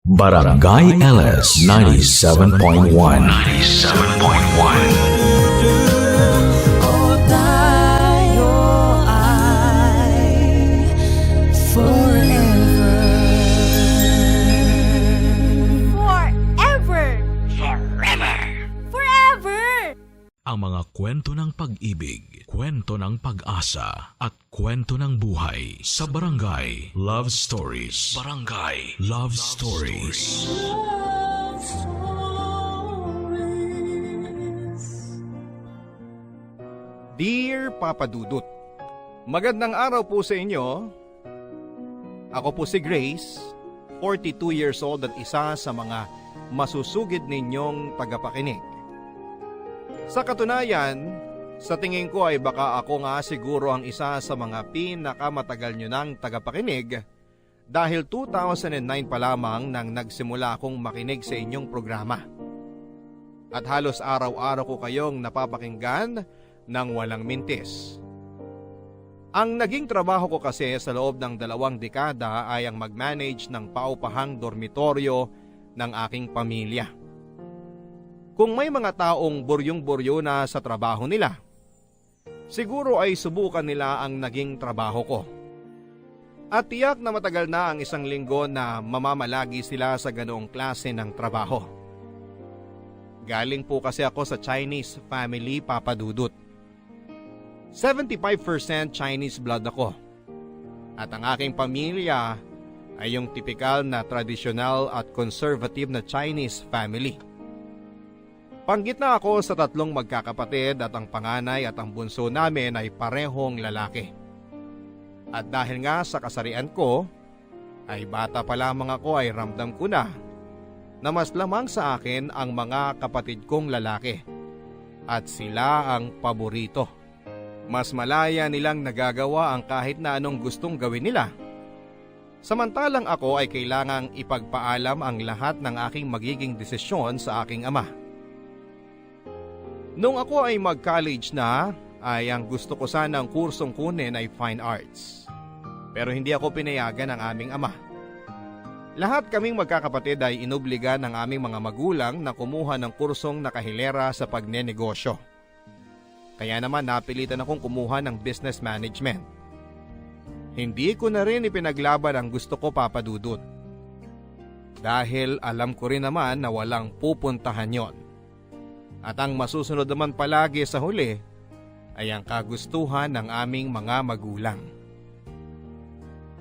Barangay LS 97.1. O tayo ay forever. Forever! Forever! Ang mga kwento ng pag-ibig, kwento ng pag-asa, at kwento ng buhay sa Barangay Love Stories. Barangay Love Stories. Love stories. Dear Papa Dudut, magandang araw po sa inyo. Ako po si Grace, 42 years old at isa sa mga masusugid ninyong tagapakinig. Sa katunayan, sa tingin ko ay baka ako nga siguro ang isa sa mga pinakamatagal nyo ng tagapakinig dahil 2009 pa lamang nang nagsimula akong makinig sa inyong programa. At halos araw-araw ko kayong napapakinggan ng walang mintis. Ang naging trabaho ko kasi sa loob ng 2 dekada ay ang mag-manage ng paupahang dormitoryo ng aking pamilya. Kung may mga taong buryong-buryo na sa trabaho nila, siguro ay subukan nila ang naging trabaho ko. At tiyak na matagal na ang 1 linggo na mamamalagi sila sa ganoong klase ng trabaho. Galing po kasi ako sa Chinese family, Papa Dudut. 75% Chinese blood ako. At ang aking pamilya ay yung tipikal na tradisyonal at conservative na Chinese family. Panggitna ako sa 3 magkakapatid at ang panganay at ang bunso namin ay parehong lalaki. At dahil nga sa kasarian ko, ay bata pa lamang ako ay ramdam ko na mas lamang sa akin ang mga kapatid kong lalaki. At sila ang paborito. Mas malaya nilang nagagawa ang kahit na anong gustong gawin nila. Samantalang ako ay kailangang ipagpaalam ang lahat ng aking magiging desisyon sa aking ama. Nung ako ay mag-college na, ay ang gusto ko sanang kursong kunin ay fine arts. Pero hindi ako pinayagan ng aming ama. Lahat kaming magkakapatid ay inobliga ng aming mga magulang na kumuha ng kursong nakahilera sa pagnenegosyo. Kaya naman napilitan akong kumuha ng business management. Hindi ko na rin ipinaglaban ang gusto ko, Papa Dudut. Dahil alam ko rin naman na walang pupuntahan yon. At ang masusunod naman palagi sa huli ay ang kagustuhan ng aming mga magulang.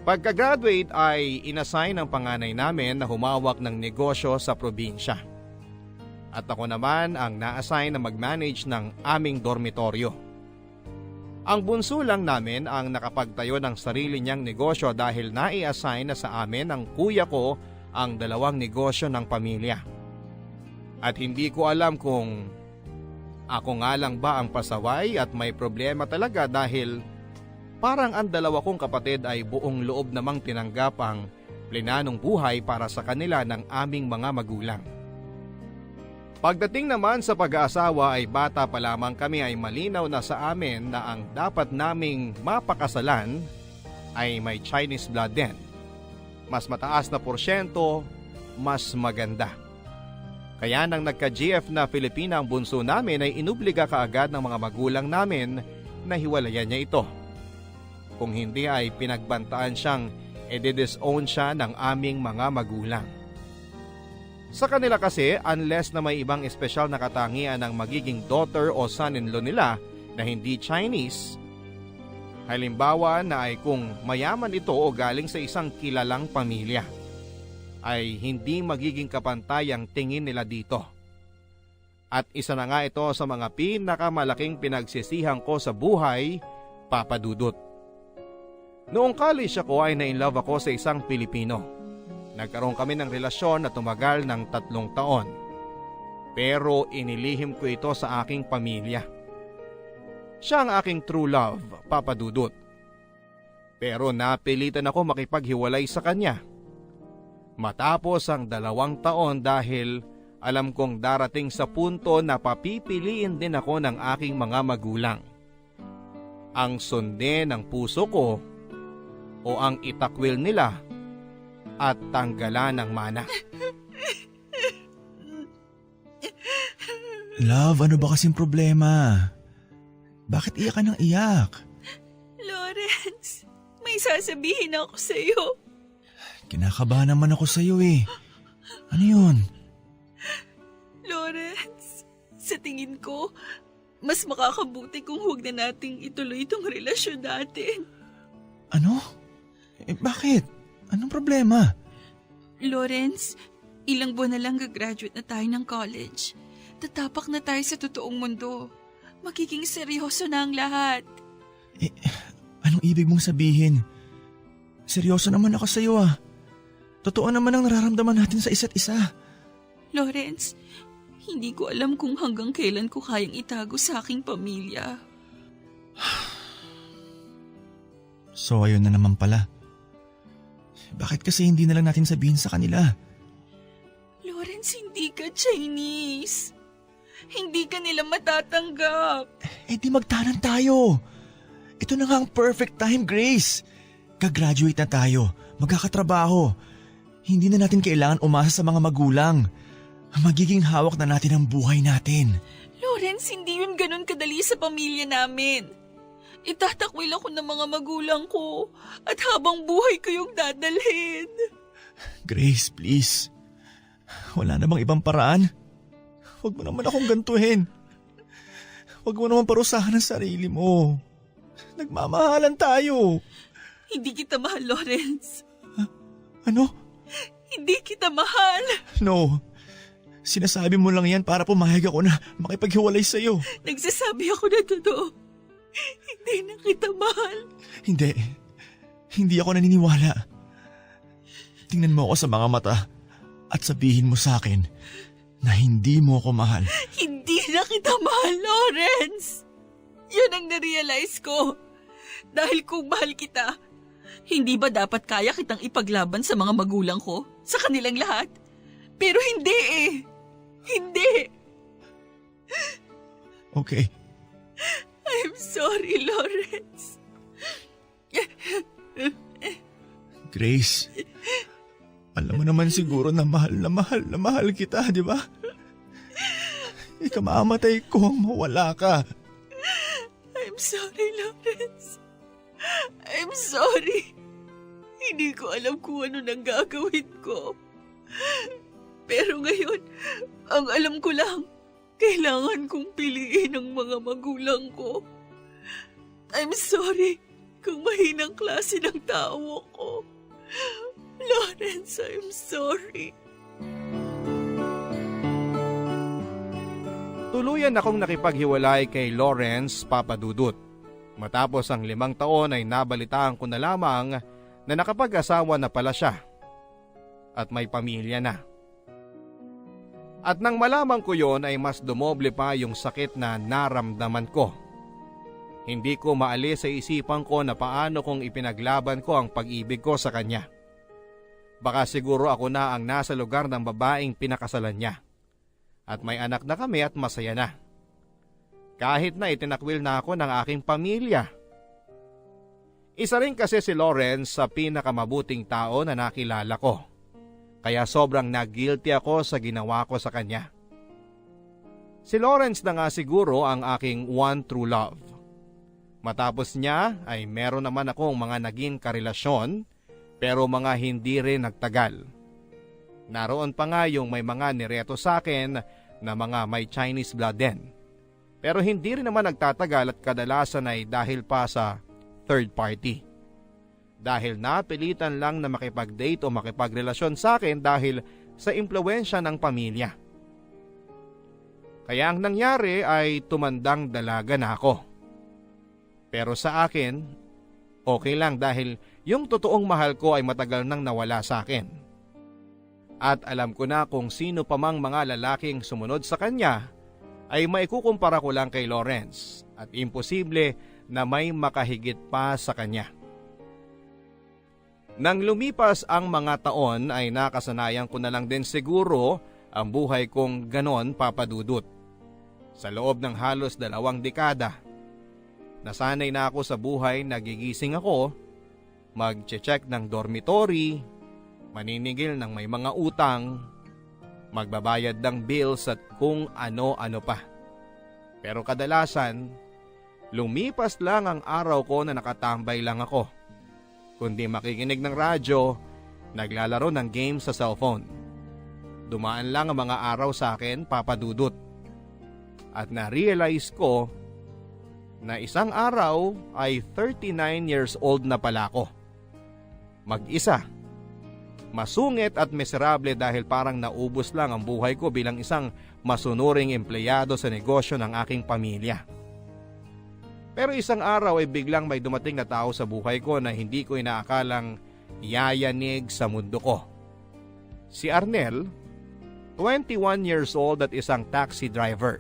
Pagka-graduate ay inassign ang panganay namin na humawak ng negosyo sa probinsya. At ako naman ang na-assign na mag-manage ng aming dormitoryo. Ang bunso lang namin ang nakapagtayo ng sarili niyang negosyo dahil nai-assign na sa amin ng kuya ko ang 2 negosyo ng pamilya. At hindi ko alam kung ako nga lang ba ang pasaway at may problema talaga dahil parang ang 2 kong kapatid ay buong loob namang tinanggap ang plenanong buhay para sa kanila ng aming mga magulang. Pagdating naman sa pag-aasawa ay bata pa lamang kami ay malinaw na sa amin na ang dapat naming mapakasalan ay may Chinese blood din. Mas mataas na porsyento, mas maganda. Kaya nang nagka-GF na Filipina ang bunso namin ay inubliga kaagad ng mga magulang namin na hiwalayan niya ito. Kung hindi ay pinagbantaan siyang edi-disown siya ng aming mga magulang. Sa kanila kasi, unless na may ibang espesyal na katangian ng magiging daughter o son-in-law nila na hindi Chinese, halimbawa na ay kung mayaman ito o galing sa isang kilalang pamilya, ay hindi magiging kapantay ang tingin nila dito. At isa na nga ito sa mga pinakamalaking pinagsisihan ko sa buhay, Papa Dudut. Noong college ako ay na-inlove ako sa isang Pilipino. Nagkaroon kami ng relasyon na tumagal ng 3 taon. Pero inilihim ko ito sa aking pamilya. Siya ang aking true love, Papa Dudut. Pero napilitan ako makipaghiwalay sa kanya. Matapos ang 2 taon dahil alam kong darating sa punto na papipiliin din ako ng aking mga magulang. Ang sundin ng puso ko o ang itakwil nila at tanggalan ng mana. Love, ano ba kasing problema? Bakit iyak ka ng iyak? Lawrence, may sasabihin ako sa'yo. Kinakabahan naman ako sa'yo eh. Ano yun? Lawrence, sa tingin ko, mas makakabuti kung huwag na nating ituloy itong relasyon natin. Ano? Bakit? Anong problema? Lawrence, ilang buwan na lang gagraduate na tayo ng college. Tatapak na tayo sa totoong mundo. Magiging seryoso na ang lahat. Anong ibig mong sabihin? Seryoso naman ako sa'yo ah. Totoo naman ang nararamdaman natin sa isa't isa. Lawrence, hindi ko alam kung hanggang kailan ko kayang itago sa aking pamilya. So ayun na naman pala. Bakit kasi hindi na lang natin sabihin sa kanila? Lawrence, hindi ka Chinese. Hindi ka nila matatanggap. Di magtanan tayo. Ito na nga ang perfect time, Grace. Gagraduate na tayo, magkakatrabaho. Hindi na natin kailangan umasa sa mga magulang. Magiging hawak na natin ang buhay natin. Lawrence, hindi yun ganun kadali sa pamilya namin. Itatakwil ako ng mga magulang ko at habang buhay ko yung dadalhin. Grace, please. Wala na bang ibang paraan? Huwag mo naman akong gantuhin. Huwag mo naman parusahan ang sarili mo. Nagmamahalan tayo. Hindi kita mahal, Lawrence. Ano? Hindi kita mahal. No. Sinasabi mo lang yan para pumayag ako na makipaghiwalay sa'yo. Nagsasabi ako na totoo. Hindi na kita mahal. Hindi. Hindi ako naniniwala. Tingnan mo ako sa mga mata at sabihin mo sa akin na hindi mo ako mahal. Hindi na kita mahal, Lawrence. Yun ang narealize ko. Dahil kung mahal kita, hindi ba dapat kaya kitang ipaglaban sa mga magulang ko? Sa kanilang lahat? Pero hindi eh. Hindi. Okay. I'm sorry, Lawrence. Grace, alam mo naman siguro na mahal kita, di ba? Ikamamatay ko ang mawala ka. I'm sorry, Lawrence. I'm sorry. Hindi ko alam kung ano nang gagawin ko. Pero ngayon, ang alam ko lang, kailangan kong piliin ang mga magulang ko. I'm sorry kung mahinang klase ng tao ko. Lawrence, I'm sorry. Tuluyan akong nakipaghiwalay kay Lawrence Papadudut. Matapos ang 5 taon ay nabalitaan ko na lamang na nakapag-asawa na pala siya at may pamilya na. At nang malaman ko yon ay mas dumoble pa yung sakit na naramdaman ko. Hindi ko maalis sa isipan ko na paano kung ipinaglaban ko ang pag-ibig ko sa kanya. Baka siguro ako na ang nasa lugar ng babaeng pinakasalan niya. At may anak na kami at masaya na. Kahit na itinakwil na ako ng aking pamilya. Isa rin kasi si Lawrence sa pinakamabuting tao na nakilala ko. Kaya sobrang nag-guilty ako sa ginawa ko sa kanya. Si Lawrence na nga siguro ang aking one true love. Matapos niya ay meron naman akong mga naging karelasyon pero mga hindi rin nagtagal. Naroon pa nga yung may mga nireto sa akin na mga may Chinese blood din. Pero hindi rin naman nagtatagal at kadalasan ay dahil pa sa third party. Dahil napilitan lang na makipag-date o makipagrelasyon sa akin dahil sa impluwensya ng pamilya. Kaya ang nangyari ay tumandang dalaga na ako. Pero sa akin, okay lang dahil yung totoong mahal ko ay matagal nang nawala sa akin. At alam ko na kung sino pa mang mga lalaking sumunod sa kanya ay maikukumpara ko lang kay Lawrence at imposible na may makahigit pa sa kanya. Nang lumipas ang mga taon ay nakasanayan ko na lang din siguro ang buhay kong ganon, Papadudut. Sa loob ng halos 2 dekada, nasanay na ako sa buhay, nagigising ako, mag-check ng dormitory, maniningil ng may mga utang, magbabayad ng bills at kung ano-ano pa. Pero kadalasan, lumipas lang ang araw ko na nakatambay lang ako, kundi makikinig ng radyo, naglalaro ng games sa cellphone. Dumaan lang ang mga araw sa akin, Papa Dudut. At na-realize ko na isang araw ay 39 years old na pala ako. Mag-isa. Masungit at miserable dahil parang naubos lang ang buhay ko bilang isang masunuring empleyado sa negosyo ng aking pamilya. Pero isang araw ay biglang may dumating na tao sa buhay ko na hindi ko inaakalang yayanig sa mundo ko. Si Arnel, 21 years old at isang taxi driver.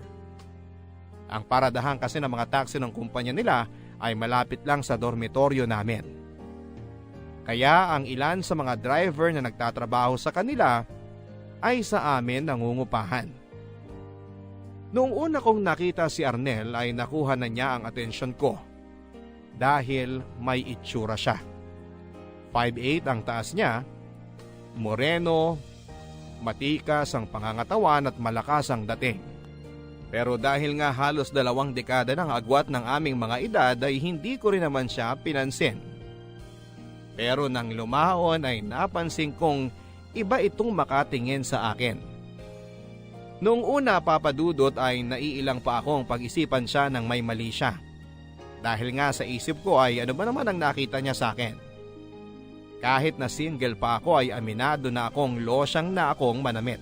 Ang paradahan kasi ng mga taxi ng kumpanya nila ay malapit lang sa dormitoryo namin. Kaya ang ilan sa mga driver na nagtatrabaho sa kanila ay sa amin nangungupahan. Noong una kong nakita si Arnel ay nakuha na niya ang atensyon ko dahil may itsura siya. 5'8" ang taas niya, moreno, matikas ang pangangatawan at malakas ang dating. Pero dahil nga halos 2 dekada ng agwat ng aming mga edad ay hindi ko rin naman siya pinansin. Pero nang lumaon ay napansin kong iba itong makatingin sa akin. Noong una, Papa Dudut, ay naiilang pa akong pag-isipan siya ng may mali siya. Dahil nga sa isip ko ay ano ba naman ang nakita niya sa akin. Kahit na single pa ako ay aminado na akong losyang na akong manamit.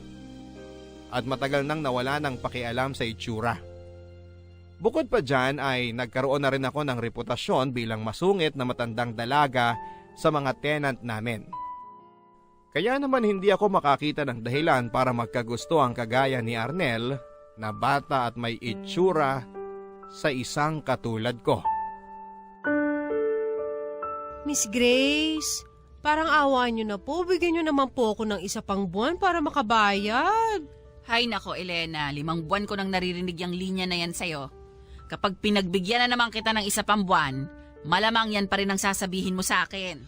At matagal nang nawala ng pakialam sa itsura. Bukod pa dyan ay nagkaroon na rin ako ng reputasyon bilang masungit na matandang dalaga sa mga tenant namin. Kaya naman hindi ako makakita ng dahilan para magkagusto ang kagaya ni Arnel na bata at may itsura sa isang katulad ko. Miss Grace, parang awa niyo na po. Bigyan niyo naman po ako ng 1 pang buwan para makabayad. Hay nako Elena, 5 buwan ko nang naririnig yung linya na yan sa'yo. Kapag pinagbigyan na naman kita ng 1 pang buwan, malamang yan pa rin ang sasabihin mo sa akin.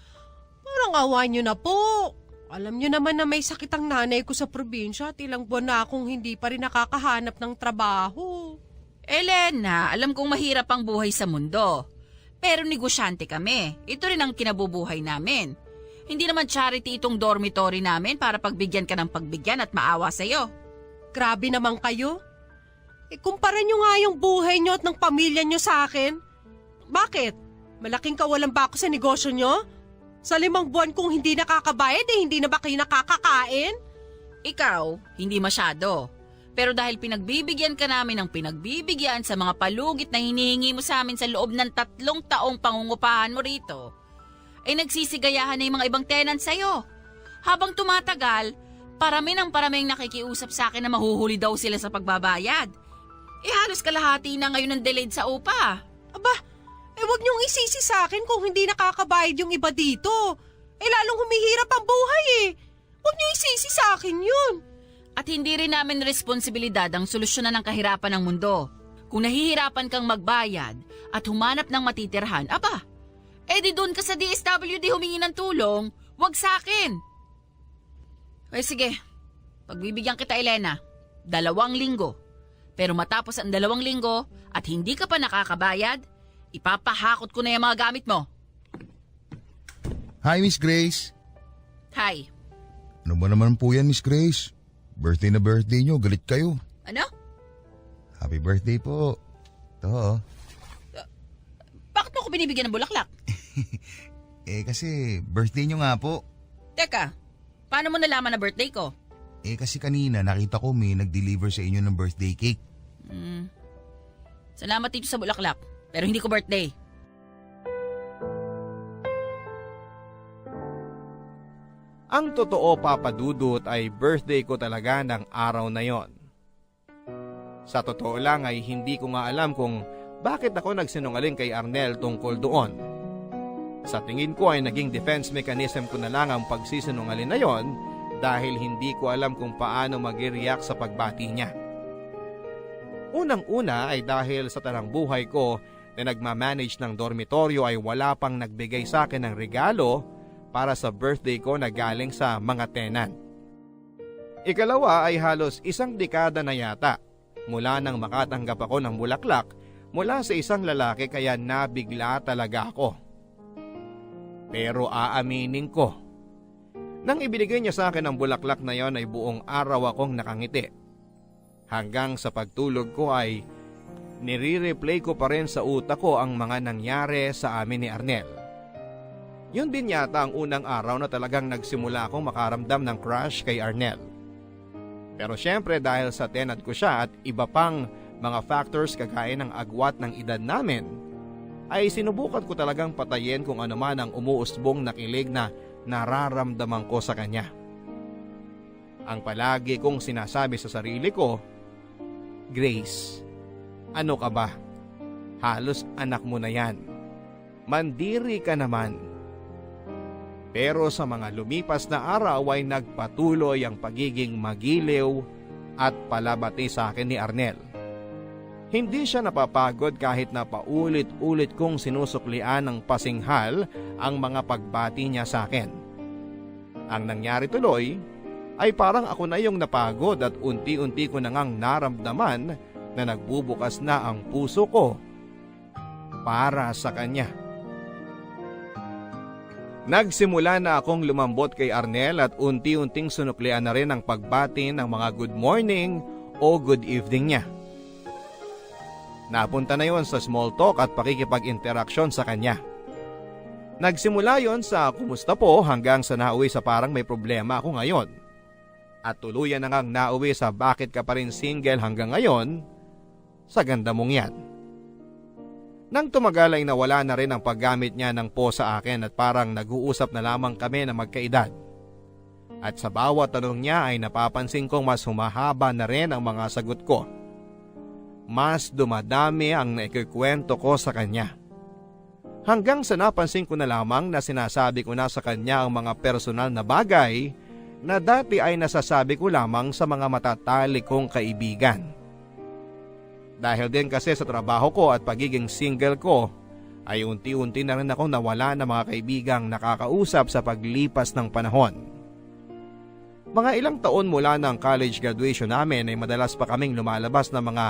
Parang awa niyo na po. Alam niyo naman na may sakit ang nanay ko sa probinsya at ilang buwan na akong hindi pa rin nakakahanap ng trabaho. Elena, alam kong mahirap ang buhay sa mundo. Pero negosyante kami. Ito rin ang kinabubuhay namin. Hindi naman charity itong dormitory namin para pagbigyan ka ng pagbigyan at maawa sa'yo. Grabe naman kayo. Kumpara niyo nga yung buhay niyo at ng pamilya niyo sa akin. Bakit? Malaking kawalan ba ako sa negosyo niyo? Sa 5 buwan kong hindi nakakabayad hindi na ba kayo nakakakain? Ikaw, hindi masyado. Pero dahil pinagbibigyan ka namin ng pinagbibigyan sa mga palugit na hinihingi mo sa amin sa loob ng 3 taong pangungupahan mo rito, ay nagsisigayahan na yung mga ibang tenant sa'yo. Habang tumatagal, paraming nakikiusap sa akin na mahuhuli daw sila sa pagbabayad. Halos kalahati na ngayon ang delayed sa upa. Aba, wag niyong isisi sa akin kung hindi nakakabayad yung iba dito. Lalong humihirap ang buhay Wag niyong isisi sa akin yun. At hindi rin namin responsibilidad ang solusyonan ng kahirapan ng mundo. Kung nahihirapan kang magbayad at humanap ng matitirhan, aba, di doon ka sa DSWD humingi ng tulong, wag sa akin. Sige, pagbibigyan kita Elena, 2 linggo. Pero matapos ang 2 linggo at hindi ka pa nakakabayad, ipapahakot ko na yung mga gamit mo. Hi, Miss Grace. Hi. Ano ba naman po yan, Miss Grace? Birthday na birthday nyo, galit kayo. Ano? Happy birthday po. Ito. Bakit mo ako binibigyan ng bulaklak? Kasi birthday nyo nga po. Teka, paano mo nalaman na birthday ko? Kasi kanina nakita ko may nag-deliver sa inyo ng birthday cake. Salamat dito sa bulaklak, pero hindi ko birthday. Ang totoo, Papa Dudut, ay birthday ko talaga ng araw na yon. Sa totoo lang ay hindi ko nga alam kung bakit ako nagsinungaling kay Arnel tungkol doon. Sa tingin ko ay naging defense mechanism ko na lang ang pagsisinungaling na yon dahil hindi ko alam kung paano mag-react sa pagbati niya. Unang-una ay dahil sa tanang buhay ko na nagmamanage ng dormitoryo ay wala pang nagbigay sa akin ng regalo para sa birthday ko na galing sa mga tenant. Ikalawa ay halos 1 dekada na yata mula nang makatanggap ako ng bulaklak mula sa isang lalaki kaya nabigla talaga ako. Pero aaminin ko, nang ibinigay niya sa akin ang bulaklak na yon ay buong araw akong nakangiti. Hanggang sa pagtulog ko ay nire-replay ko pa rin sa utak ko ang mga nangyari sa amin ni Arnel. Yun din yata ang unang araw na talagang nagsimula akong makaramdam ng crush kay Arnel. Pero syempre dahil sa tenad ko siya at iba pang mga factors kagaya ng agwat ng edad namin, ay sinubukan ko talagang patayin kung ano man ang umuusbong na kilig na nararamdaman ko sa kanya. Ang palagi kong sinasabi sa sarili ko, Grace, ano ka ba? Halos anak mo na yan. Mandiri ka naman. Pero sa mga lumipas na araw ay nagpatuloy ang pagiging magiliw at palabati sa akin ni Arnel. Hindi siya napapagod kahit na paulit-ulit kong sinusuklian ng pasinghal ang mga pagbati niya sa akin. Ang nangyari tuloy ay parang ako na yung napagod at unti-unti ko na ngang naramdaman na nagbubukas na ang puso ko para sa kanya. Nagsimula na akong lumambot kay Arnel at unti-unting sunuklian na rin ang pagbati ng mga good morning o good evening niya. Napunta na yon sa small talk at pakikipag-interaksyon sa kanya. Nagsimula yon sa kumusta po hanggang sa nauwi sa parang may problema ako ngayon. At tuluyan na ngang nauwi sa bakit ka pa rin single hanggang ngayon sa ganda mong yan. Nang tumagal ay nawala na rin ang paggamit niya ng po sa akin at parang nag-uusap na lamang kami na magkaedad. At sa bawat tanong niya ay napapansin kong mas humahaba na rin ang mga sagot ko. Mas dumadami ang naikikwento ko sa kanya. Hanggang sa napansin ko na lamang na sinasabi ko na sa kanya ang mga personal na bagay na dati ay nasasabi ko lamang sa mga matatalik kong kaibigan. Dahil din kasi sa trabaho ko at pagiging single ko, ay unti-unti na rin akong nawala ng mga kaibigang nakakausap sa paglipas ng panahon. Mga ilang taon mula ng college graduation namin ay madalas pa kaming lumalabas ng mga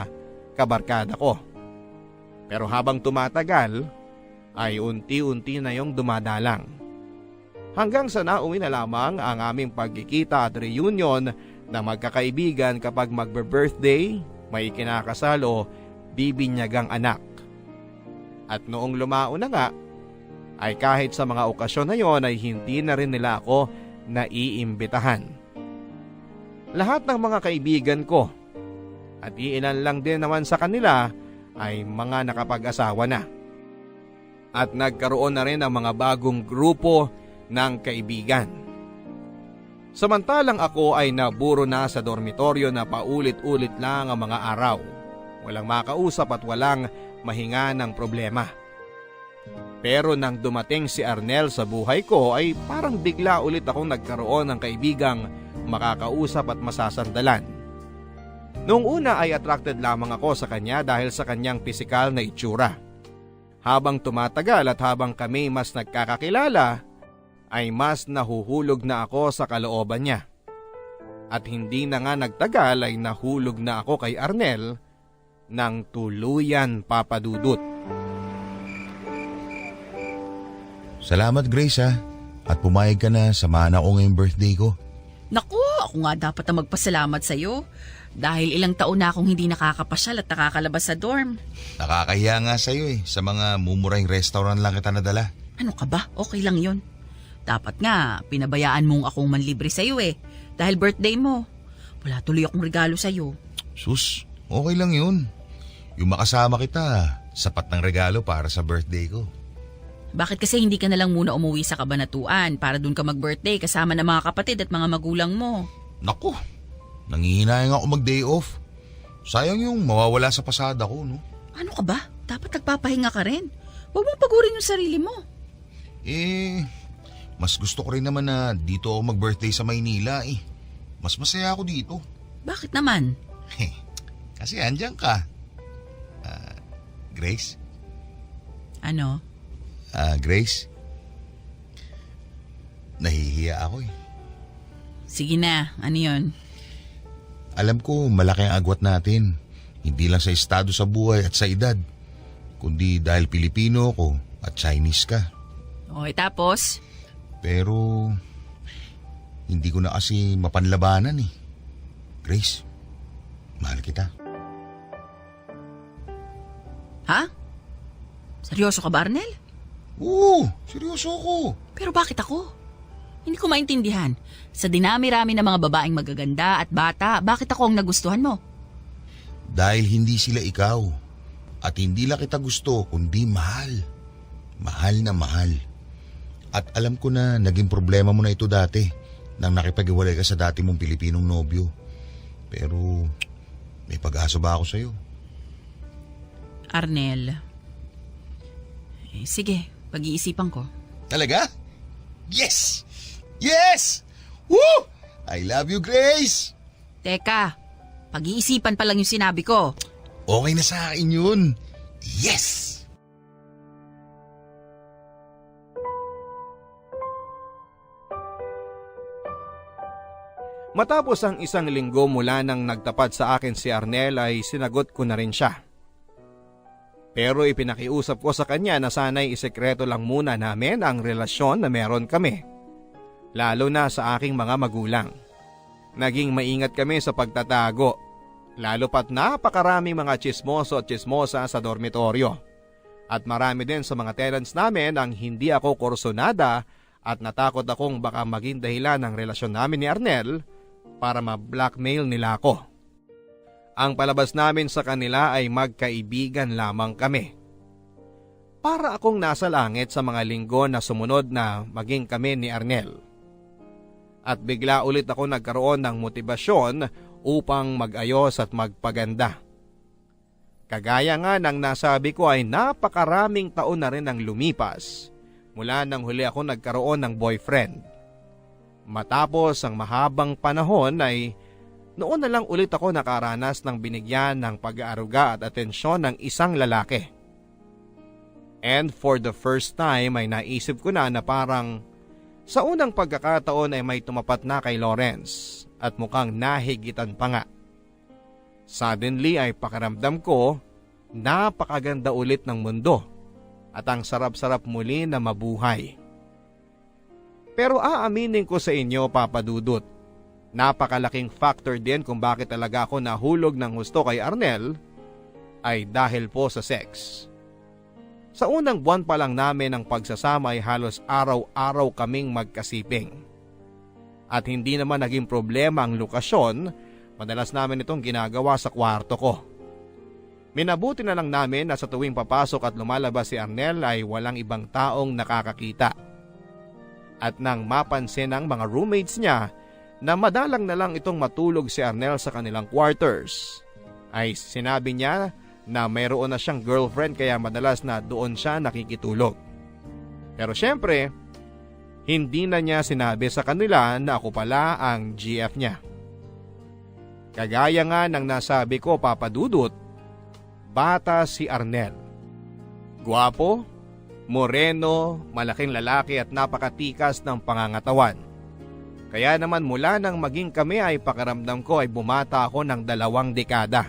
kabarkada ko. Pero habang tumatagal, ay unti-unti na yung dumadalang. Hanggang sa nauwi na lamang ang aming pagkikita at reunion na magkakaibigan kapag magbe-birthday, may kinakasal o bibinyagang anak. At noong lumao na nga, ay kahit sa mga okasyon na yon ay hindi na rin nila ako naiimbitahan. Lahat ng mga kaibigan ko at iilan lang din naman sa kanila ay mga nakapag-asawa na. At nagkaroon na rin ng mga bagong grupo ng kaibigan. Samantalang ako ay naburo na sa dormitoryo na paulit-ulit lang ang mga araw. Walang makausap at walang mahinga ng problema. Pero nang dumating si Arnel sa buhay ko ay parang bigla ulit akong nagkaroon ng kaibigang makakausap at masasandalan. Noong una ay attracted lamang ako sa kanya dahil sa kanyang pisikal na itsura. Habang tumatagal at habang kami mas nagkakakilala, ay mas nahuhulog na ako sa kalooban niya. At hindi na nga nagtagal ay nahulog na ako kay Arnel ng tuluyan, Papa Dudut. Salamat Grace ha. At pumayag ka na samahan ako ngayong birthday ko. Naku, ako nga dapat na magpasalamat sa'yo. Dahil ilang taon na akong hindi nakakapasyal at nakakalabas sa dorm. Nakakahiya nga sa'yo sa mga mumurahing restaurant lang kita nadala. Ano ka ba? Okay lang yon. Dapat nga, pinabayaan mong akong manlibre sa'yo dahil birthday mo. Wala tuloy akong regalo sa'yo. Sus, okay lang yun. Yung makasama kita, sapat ng regalo para sa birthday ko. Bakit kasi hindi ka na lang muna umuwi sa Kabanatuan para dun ka mag-birthday kasama ng mga kapatid at mga magulang mo? Naku, nangihinayang ako mag-day off. Sayang yung mawawala sa pasada ko, no? Ano ka ba? Dapat nagpapahinga ka rin. Huwag mong pagurin yung sarili mo. Mas gusto ko rin naman na dito ako mag-birthday sa Maynila Mas masaya ako dito. Bakit naman? Kasi andyan ka. Grace? Ano? Grace? Nahihiya ako Sige na, ano yun? Alam ko malaki ang agwat natin. Hindi lang sa estado sa buhay at sa edad, kundi dahil Pilipino ako at Chinese ka. Okay, tapos? Pero hindi ko na kasi mapanlabanan eh. Grace, mahal kita. Ha? Seryoso ka ba, Arnel? Oo, seryoso ako. Pero bakit ako? Hindi ko maintindihan. Sa dinami-rami ng mga babaeng magaganda at bata, bakit ako ang nagustuhan mo? Dahil hindi sila ikaw. At hindi lang kita gusto, kundi mahal. Mahal na mahal. At alam ko na naging problema mo na ito dati nang nakipag-iwalay ka sa dati mong Pilipinong nobyo. Pero may pag-asa ba ako sa'yo? Arnel. Sige, pag-iisipan ko. Talaga? Yes! Yes! Woo! I love you, Grace! Teka, pag-iisipan pa lang yung sinabi ko. Okay na sa akin yun. Yes! Matapos ang isang linggo mula nang nagtapat sa akin si Arnel ay sinagot ko na rin siya. Pero ipinakiusap ko sa kanya na sana'y isekreto lang muna namin ang relasyon na meron kami. Lalo na sa aking mga magulang. Naging maingat kami sa pagtatago. Lalo pat napakaraming mga tsismoso at tsismosa sa dormitoryo. At marami din sa mga tenants namin ang hindi ako kursonada at natakot akong baka maging dahilan ng relasyon namin ni Arnel para ma-blackmail nila ako. Ang palabas namin sa kanila ay magkaibigan lamang kami. Para akong nasa langit sa mga linggo na sumunod na maging kami ni Arnel. At bigla ulit ako nagkaroon ng motibasyon upang mag-ayos at magpaganda. Kagaya nga ng nasabi ko ay napakaraming taon na rin ang lumipas mula nang huli ako nagkaroon ng boyfriend. Matapos ang mahabang panahon ay noon na lang ulit ako nakaranas ng binigyan ng pag-aaruga at atensyon ng isang lalaki. And for the first time ay naisip ko na parang sa unang pagkakataon ay may tumapat na kay Lawrence at mukhang nahigitan pa nga. Suddenly ay pakiramdam ko napakaganda ulit ng mundo at ang sarap-sarap muli na mabuhay. Pero aaminin ko sa inyo, Papa Dudut, napakalaking factor din kung bakit talaga ako nahulog ng gusto kay Arnel ay dahil po sa sex. Sa unang buwan pa lang namin ng pagsasama ay halos araw-araw kaming magkasiping. At hindi naman naging problema ang lokasyon, madalas namin itong ginagawa sa kwarto ko. Minabuti na lang namin na sa tuwing papasok at lumalabas si Arnel ay walang ibang taong nakakakita. At nang mapansin ng mga roommates niya na madalang na lang itong matulog si Arnel sa kanilang quarters, ay sinabi niya na mayroon na siyang girlfriend kaya madalas na doon siya nakikitulog. Pero syempre, hindi na niya sinabi sa kanila na ako pala ang GF niya. Kagaya nga ng nasabi ko, Papa Dudut, bata si Arnel. Guwapo, moreno, malaking lalaki at napakatikas ng pangangatawan. Kaya naman mula nang maging kami ay pakiramdam ko ay bumata ako ng 2 dekada.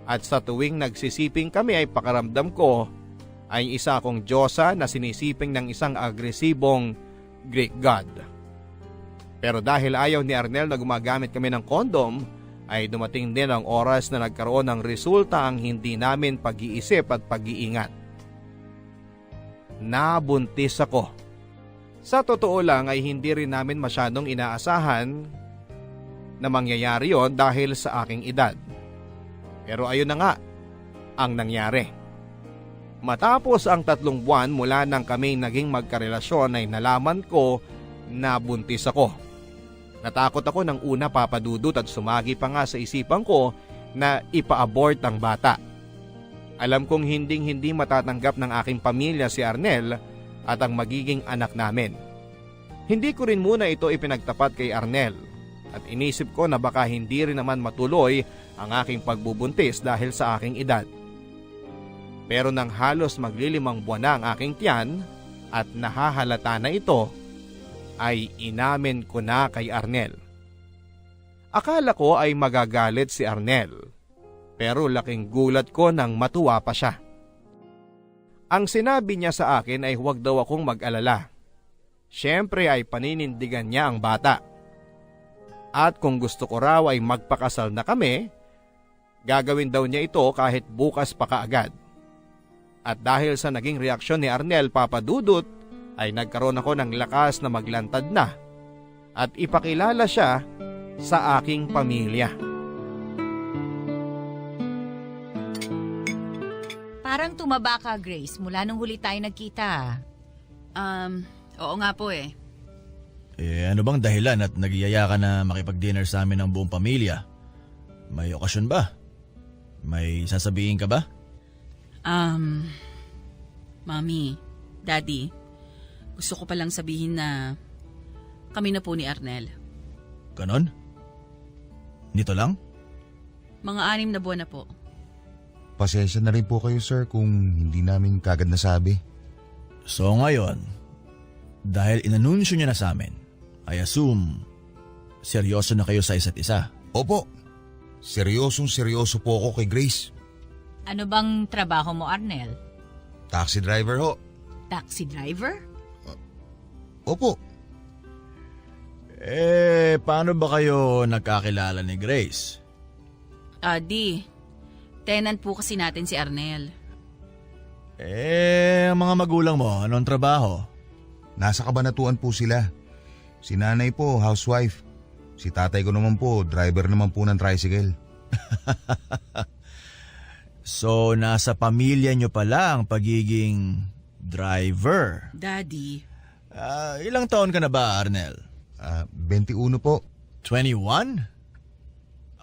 At sa tuwing nagsisiping kami ay pakiramdam ko ay isa akong Diyosa na sinisiping ng isang agresibong Greek god. Pero dahil ayaw ni Arnel na gumagamit kami ng kondom, ay dumating din ang oras na nagkaroon ng resulta ang hindi namin pag-iisip at pag-iingat. Nabuntis ako. Sa totoo lang ay hindi rin namin masyadong inaasahan na mangyayari yon dahil sa aking edad. Pero ayun na nga ang nangyari. Matapos ang 3 buwan mula nang kami naging magkarelasyon ay nalaman ko na buntis ako. Natakot ako ng una, Papa Dudut, at sumagi pa nga sa isipan ko na ipa-abort ang bata. Alam kong hindi matatanggap ng aking pamilya si Arnel at ang magiging anak namin. Hindi ko rin muna ito ipinagtapat kay Arnel at inisip ko na baka hindi rin naman matuloy ang aking pagbubuntis dahil sa aking edad. Pero nang halos maglilimang buwan na ang aking tiyan at nahahalata na ito, ay inamin ko na kay Arnel. Akala ko ay magagalit si Arnel. Pero laking gulat ko nang matuwa pa siya. Ang sinabi niya sa akin ay huwag daw akong mag-alala. Siyempre ay paninindigan niya ang bata. At kung gusto ko raw ay magpakasal na kami, gagawin daw niya ito kahit bukas pa kaagad. At dahil sa naging reaksyon ni Arnel, Papa Dudut, ay nagkaroon ako ng lakas na maglantad na at ipakilala siya sa aking pamilya. Parang tumaba ka, Grace, mula nung huli tayo nagkita. Oo nga po eh. Ano bang dahilan at nagyaya ka na makipag-dinner sa amin ng buong pamilya? May okasyon ba? May sasabihin ka ba? Mami, Daddy, gusto ko palang sabihin na kami na po ni Arnel. Ganon? Nito lang? Mga 6 na buwan na po. Pasensya na rin po kayo sir kung hindi namin kagad nasabi. So ngayon, dahil inanunsyo niyo na sa amin, I assume, seryoso na kayo sa isa't isa. Opo, seryoso po ako kay Grace. Ano bang trabaho mo, Arnel? Taxi driver ho. Taxi driver? Opo. Paano ba kayo nagkakilala ni Grace? Di, tenant po kasi natin si Arnel. Ang mga magulang mo, anong trabaho? Nasa kabanatuan po sila. Si nanay po, housewife. Si tatay ko naman po, driver naman po ng tricycle. So, nasa pamilya nyo pala ang pagiging driver. Daddy, Ilang taon ka na ba, Arnel? 21 po. 21?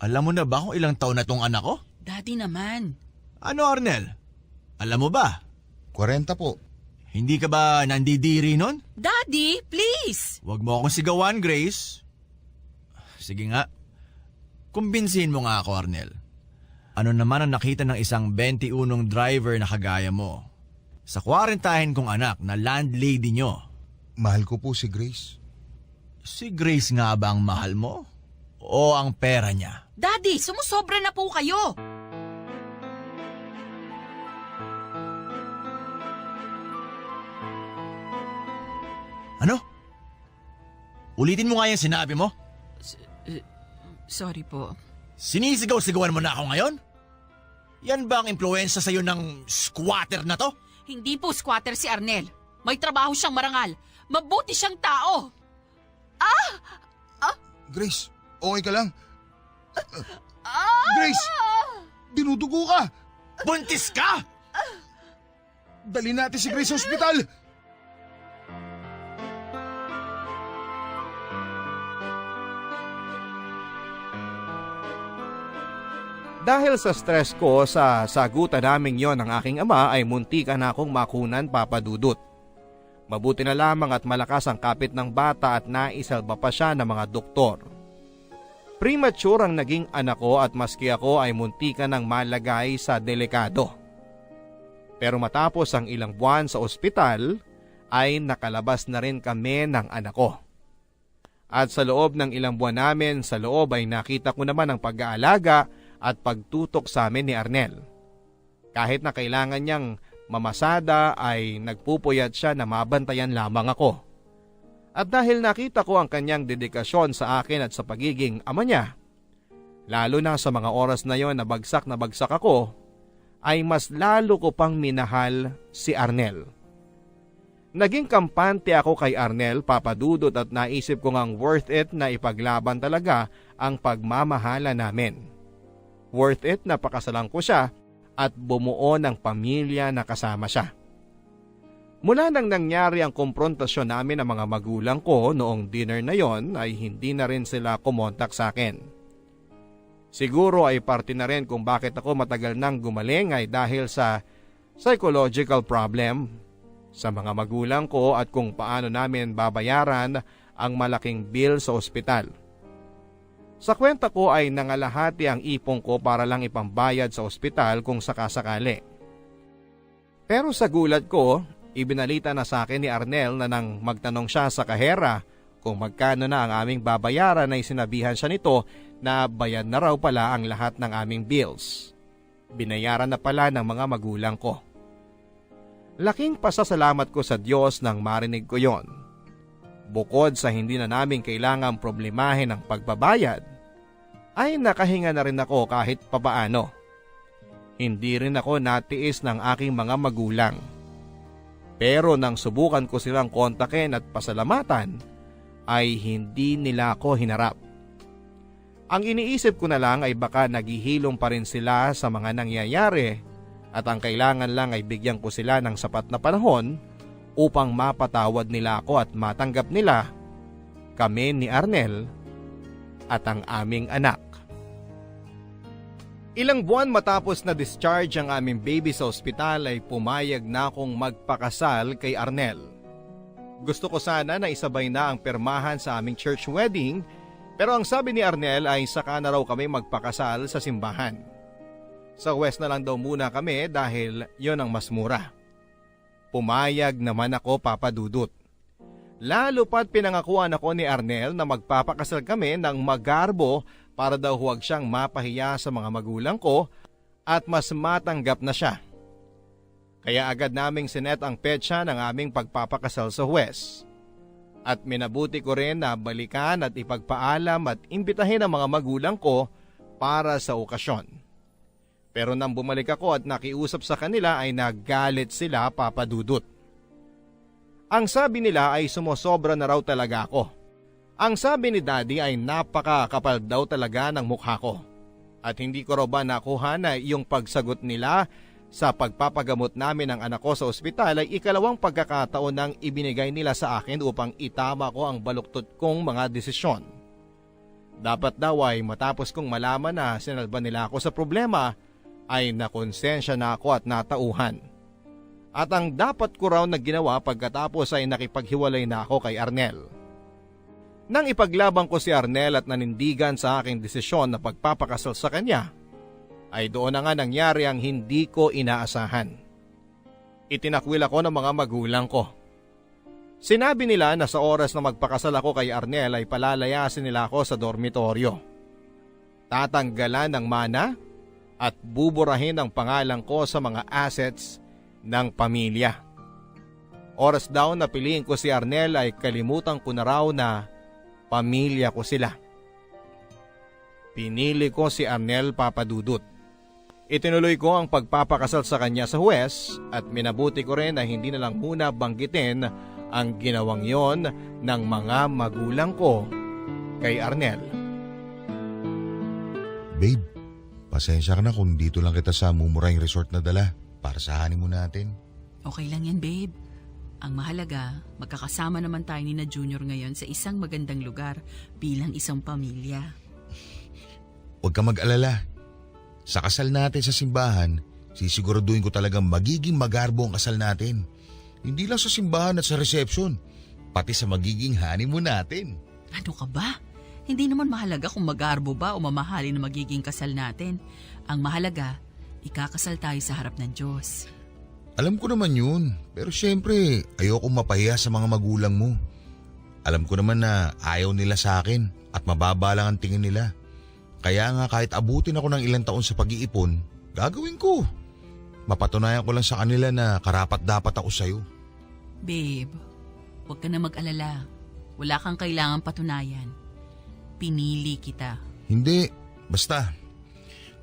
Alam mo na ba kung ilang taon na tong anak ko? Daddy naman. Ano, Arnel? Alam mo ba? 40 po. Hindi ka ba nandidiri nun? Daddy, please! Huwag mo akong sigawan, Grace. Sige nga. Kumbinsihin mo nga ako, Arnel. Ano naman ang nakita ng isang 21 driver na kagaya mo? Sa 40 kong anak na landlady nyo. Mahal ko po si Grace. Si Grace nga ba ang mahal mo? O ang pera niya? Daddy, sumusobra na po kayo! Ano? Ulitin mo nga yung sinabi mo? Sorry po. Sinisigaw-sigawan mo na ako ngayon? Yan ba ang impluensya sa'yo ng squatter na to? Hindi po squatter si Arnel. May trabaho siyang marangal. Mabuti siyang tao. Grace, okay ka lang? Grace, dinudugo ka. Buntis ka! Dali natin si Grace sa ospital. Dahil sa stress ko sa sagutan naming yon ng aking ama ay muntikan na akong makunan, Papa Dudut. Mabuti na lamang at malakas ang kapit ng bata at naisalba pa siya ng mga doktor. Premature ang naging anak ko at maski ako ay muntikan ng malagay sa delikado. Pero matapos ang ilang buwan sa ospital ay nakalabas na rin kami ng anak ko. At sa loob ng ilang buwan namin sa loob ay nakita ko naman ang pag-aalaga at pagtutok sa amin ni Arnel. Kahit na kailangan niyang mamasada ay nagpupuyat siya na mabantayan lamang ako. At dahil nakita ko ang kanyang dedikasyon sa akin at sa pagiging ama niya, lalo na sa mga oras na yon na bagsak ako, ay mas lalo ko pang minahal si Arnel. Naging kampante ako kay Arnel, Papa Dudut, at naisip ko ngang worth it na ipaglaban talaga ang pagmamahala namin. Worth it na pakasalan ko siya at bumuo ng pamilya na kasama siya. Mula nang nangyari ang komprontasyon namin ng mga magulang ko noong dinner na yon ay hindi na rin sila kumontak sa akin. Siguro ay parte na rin kung bakit ako matagal nang gumaling ay dahil sa psychological problem sa mga magulang ko at kung paano namin babayaran ang malaking bill sa ospital. Sa kwenta ko ay nangalahati ang ipon ko para lang ipambayad sa ospital kung sakasakali. Pero sa gulat ko, ibinalita na sa akin ni Arnel na nang magtanong siya sa kahera kung magkano na ang aming babayaran ay sinabihan siya nito na bayad na raw pala ang lahat ng aming bills. Binayaran na pala ng mga magulang ko. Laking pasasalamat ko sa Diyos nang marinig ko yon. Bukod sa hindi na namin kailangang problemahin ang pagbabayad, ay nakahinga na rin ako kahit papaano. Hindi rin ako natiis ng aking mga magulang. Pero nang subukan ko silang kontakin at pasalamatan, ay hindi nila ako hinarap. Ang iniisip ko na lang ay baka naghihilom pa rin sila sa mga nangyayari at ang kailangan lang ay bigyan ko sila ng sapat na panahon upang mapatawad nila ako at matanggap nila kami ni Arnel at ang aming anak. Ilang buwan matapos na discharge ang aming baby sa ospital ay pumayag na akong magpakasal kay Arnel. Gusto ko sana na isabay na ang pirmahan sa aming church wedding, pero ang sabi ni Arnel ay saka na raw kami magpakasal sa simbahan. Sa West na lang daw muna kami dahil yon ang mas mura. Pumayag naman ako, Papa Dudut. Lalo pa't pinangakuan ako ni Arnel na magpapakasal kami ng magarbo para daw huwag siyang mapahiya sa mga magulang ko at mas matanggap na siya. Kaya agad naming sinet ang petsa ng aming pagpapakasal sa West. At minabuti ko rin na balikan at ipagpaalam at imbitahin ang mga magulang ko para sa okasyon. Pero nang bumalik ako at nakiusap sa kanila ay naggalit sila, Papa Dudut. Ang sabi nila ay sumosobra na raw talaga ako. Ang sabi ni Daddy ay napakakapal daw talaga ng mukha ko. At hindi ko raw ba nakuha na yung pagsagot nila sa pagpapagamot namin ng anak ko sa ospital ay ikalawang pagkakataon nang ibinigay nila sa akin upang itama ko ang baluktot kong mga desisyon. Dapat daw ay matapos kong malaman na sinalba nila ako sa problema ay nakonsensya na ako at natauhan. At ang dapat ko raw na ginawa pagkatapos ay nakipaghiwalay na ako kay Arnel. Nang ipaglabang ko si Arnel at nanindigan sa aking desisyon na pagpapakasal sa kanya, ay doon na nga nangyari ang hindi ko inaasahan. Itinakwil ako ng mga magulang ko. Sinabi nila na sa oras na magpakasal ako kay Arnel ay palalayasin nila ako sa dormitoryo. Tatanggalan ng mana at buburahin ang pangalan ko sa mga assets ng pamilya. Oras daw na piliin ko si Arnel ay kalimutan ko na raw na pamilya ko sila. Pinili ko si Arnel, Papa Dudut. Itinuloy ko ang pagpapakasal sa kanya sa huwes at minabuti ko rin na hindi na lang muna banggitin ang ginawang yon ng mga magulang ko kay Arnel. Babe, pasensya ka na kung dito lang kita sa mumurahing resort na dala para sa honeymoon natin. Okay lang yan, babe. Ang mahalaga, magkakasama naman tayo ni na Junior ngayon sa isang magandang lugar bilang isang pamilya. Huwag ka mag-alala. Sa kasal natin sa simbahan, sisiguraduhin ko talagang magiging magarbo ang kasal natin. Hindi lang sa simbahan at sa reception, pati sa magiging honeymoon natin. Ano ka ba? Hindi naman mahalaga kung magarbo ba o mamahalin na magiging kasal natin. Ang mahalaga, ikakasal tayo sa harap ng Diyos. Alam ko naman yun, pero syempre ayokong mapahiya sa mga magulang mo. Alam ko naman na ayaw nila sa akin at mababa lang ang tingin nila. Kaya nga kahit abutin ako ng ilang taon sa pag-iipon, gagawin ko. Mapatunayan ko lang sa kanila na karapat-dapat ako sa'yo. Babe, huwag ka na mag-alala. Wala kang kailangang patunayan. Pinili kita. Hindi, basta.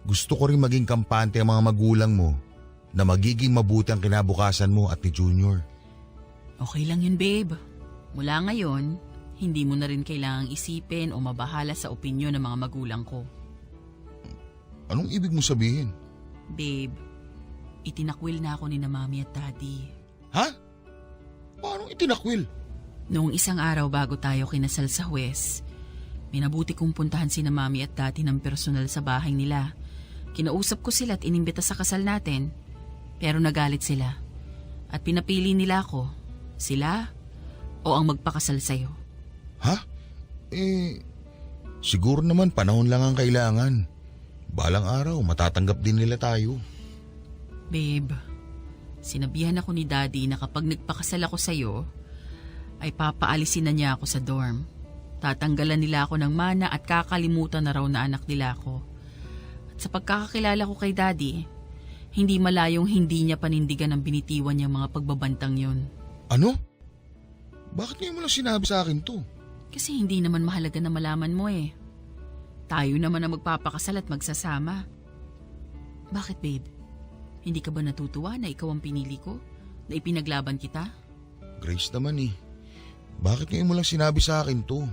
Gusto ko rin maging kampante ang mga magulang mo na magiging mabuti ang kinabukasan mo at ni Junior. Okay lang yun, babe. Mula ngayon, hindi mo na rin kailangang isipin o mabahala sa opinyon ng mga magulang ko. Anong ibig mo sabihin? Babe, itinakwil na ako ni na Mami at Daddy. Ha? Paano itinakwil? Noong isang araw bago tayo kinasal sa huwes, minabuti kong puntahan si na Mami at Daddy ng personal sa bahay nila. Kinausap ko sila at inimbita sa kasal natin, pero nagalit sila. At pinapili nila ako, sila o ang magpakasal sa'yo. Ha? Siguro naman panahon lang ang kailangan. Balang araw, matatanggap din nila tayo. Babe, sinabihan ako ni Daddy na kapag nagpakasal ako sa'yo, ay papaalisin na niya ako sa dorm. Tatanggalan nila ako ng mana at kakalimutan na raw na anak nila ako. At sa pagkakakilala ko kay Daddy, hindi malayong hindi niya panindigan ang binitiwan niyang mga pagbabantang yon. Ano? Bakit ngayon mo lang sinabi sa akin to? Kasi hindi naman mahalaga na malaman mo eh. Tayo naman ang magpapakasal at magsasama. Bakit babe? Hindi ka ba natutuwa na ikaw ang pinili ko? Na ipinaglaban kita? Grace naman eh. Bakit ngayon mo lang sinabi sa akin to?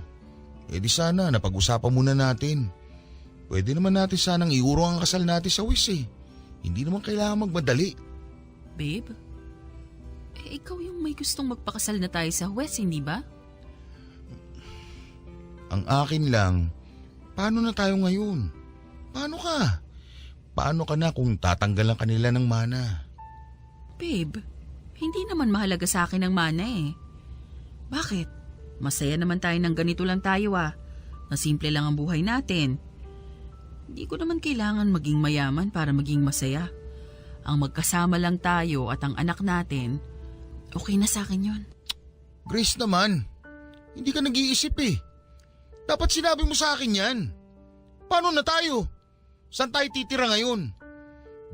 Eh di sana napag-usapan muna natin. Pwede naman natin sanang iurong ang kasal natin sa WIS eh. Hindi naman kailangan magmadali. Babe? Ikaw yung may gustong magpakasal na tayo sa West, hindi ba? Ang akin lang, paano na tayo ngayon? Paano ka? Paano ka na kung tatanggalan ka nila ng mana? Babe, hindi naman mahalaga sa akin ang mana eh. Bakit? Masaya naman tayo ng ganito lang tayo ah. Na simple lang ang buhay natin. Hindi ko naman kailangan maging mayaman para maging masaya. Ang magkasama lang tayo at ang anak natin, okay na sa akin yun. Grace naman, hindi ka nag-iisip eh. Dapat sinabi mo sa akin yan. Paano na tayo? Saan tayo titira ngayon?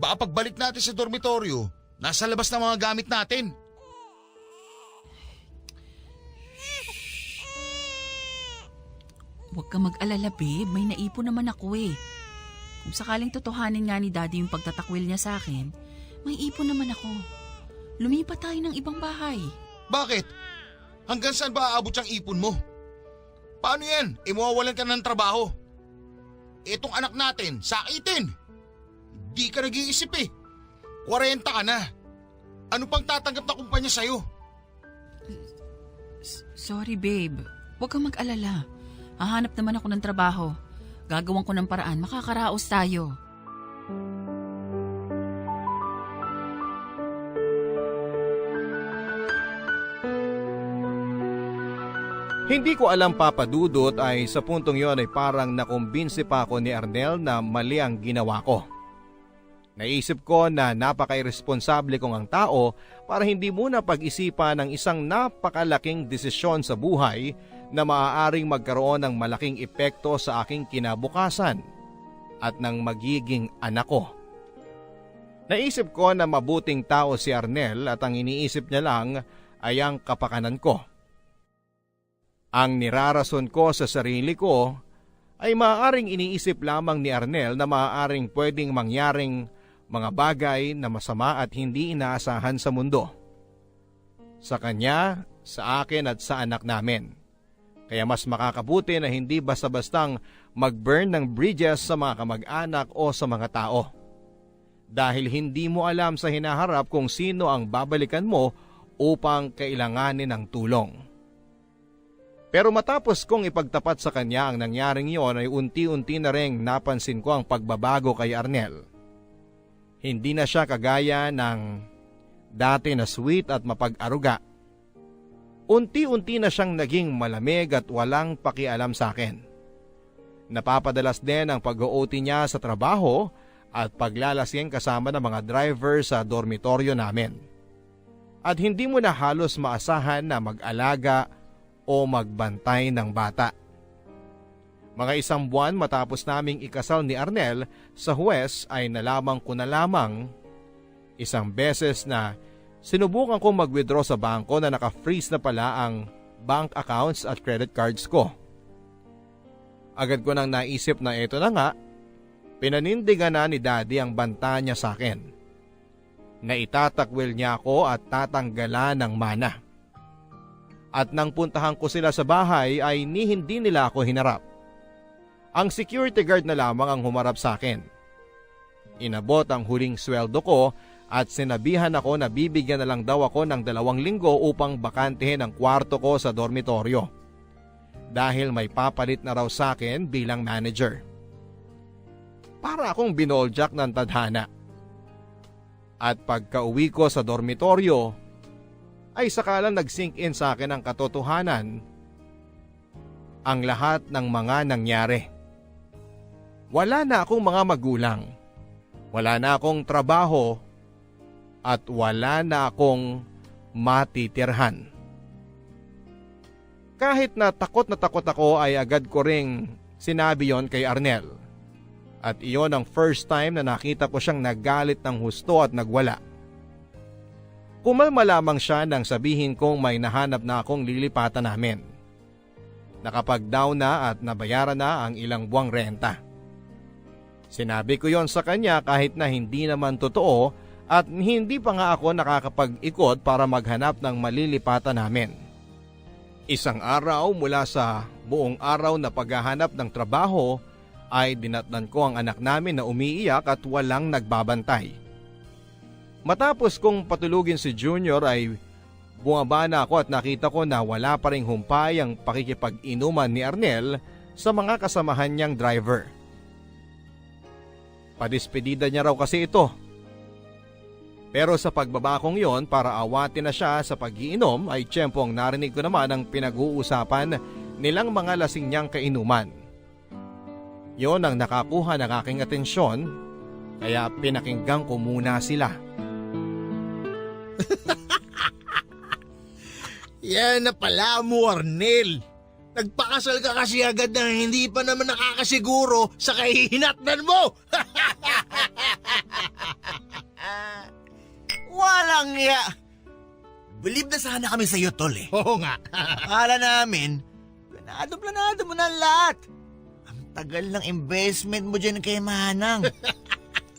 Baka pagbalik natin sa dormitoryo, nasa labas na mga gamit natin. Huwag ka mag-alala babe, may naipon naman ako eh. Kung sakaling totohanin nga ni Daddy yung pagtatakwil niya sa akin, may ipon naman ako. Lumipat tayo ng ibang bahay. Bakit? Hanggang saan ba aabot yung ipon mo? Paano yan? Mawawalan ka ng trabaho. Itong anak natin, sakitin. Di ka nag-iisip eh. 40 ka na. Ano pang tatanggap na kumpanya sa'yo? Sorry babe, huwag kang mag-alala. Hahanap naman ako ng trabaho. Gagawan ko ng paraan, makakaraos tayo. Hindi ko alam Papa Dudut ay sa puntong yon ay parang nakumbinsi pa ako ni Arnel na mali ang ginawa ko. Naisip ko na napaka-irresponsable kong ang tao para hindi muna pag-isipan ng isang napakalaking desisyon sa buhay na maaaring magkaroon ng malaking epekto sa aking kinabukasan at ng magiging anak ko. Naisip ko na mabuting tao si Arnel at ang iniisip niya lang ay ang kapakanan ko. Ang nirarason ko sa sarili ko ay maaaring iniisip lamang ni Arnel na maaaring pwedeng mangyaring mga bagay na masama at hindi inaasahan sa mundo. Sa kanya, sa akin at sa anak namin. Kaya mas makakabuti na hindi basta-bastang mag-burn ng bridges sa mga kamag-anak o sa mga tao. Dahil hindi mo alam sa hinaharap kung sino ang babalikan mo upang kailanganin ng tulong. Pero matapos kong ipagtapat sa kanya ang nangyaring iyon ay unti-unti na ring napansin ko ang pagbabago kay Arnel. Hindi na siya kagaya ng dati na sweet at mapag-aruga. Unti-unti na siyang naging malamig at walang pakialam sa akin. Napapadalas din ang pag-OT niya sa trabaho at paglalasing kasama ng mga driver sa dormitoryo namin. At hindi mo na halos maasahan na mag-alaga o magbantay ng bata. Mga 1 buwan matapos naming ikasal ni Arnel sa Huwes ay nalaman ko na lamang 1 beses na sinubukan kong mag-withdraw sa bangko na naka-freeze na pala ang bank accounts at credit cards ko. Agad ko nang naisip na ito na nga, pinanindigan na ni Daddy ang banta niya sa akin. Na itatakwil niya ako at tatanggalan ng mana. At nang puntahan ko sila sa bahay ay hindi nila ako hinarap. Ang security guard na lamang ang humarap sa akin. Inabot ang huling sweldo ko at sinabihan ako na bibigyan na lang daw ako ng 2 linggo upang bakantehin ang kwarto ko sa dormitoryo. Dahil may papalit na raw sa akin bilang manager. Para akong binoljak ng tadhana. At pagka-uwi ko sa dormitoryo, ay sakalang nag-sink in sa akin ang katotohanan, ang lahat ng mga nangyari. Wala na akong mga magulang, wala na akong trabaho, at wala na akong matitirhan. Kahit na takot ako ay agad ko ring sinabi yon kay Arnel. At iyon ang first time na nakita ko siyang naggalit ng husto at nagwala. Kumalma lamang siya nang sabihin kong may nahanap na akong lilipatan namin. Nakapag-down na at nabayaran na ang ilang buwang renta. Sinabi ko yon sa kanya kahit na hindi naman totoo at hindi pa nga ako nakakapag-ikot para maghanap ng malilipatan namin. Isang araw mula sa buong araw na paghahanap ng trabaho ay dinatnan ko ang anak namin na umiiyak at walang nagbabantay. Matapos kong patulugin si Junior ay bumaba na ako at nakita ko na wala pa ring humpay ang pakikipag-inuman ni Arnel sa mga kasamahan niyang driver. Padispedida niya raw kasi ito. Pero sa pagbaba kong yon para awatin na siya sa pag-iinom ay tiyempong narinig ko naman ang pinag-uusapan nilang mga lasing niyang kainuman. Yon ang nakakuha ng aking atensyon kaya pinakinggan ko muna sila. Yan na pala mo, Arnel. Nagpakasal ka kasi agad na hindi pa naman nakakasiguro sa kahihinatnan mo. Walang ya. Believe na sana kami sa iyo, tol eh. Oo nga. Akala namin, planado mo na lahat. Ang tagal ng investment mo dyan kay Manang.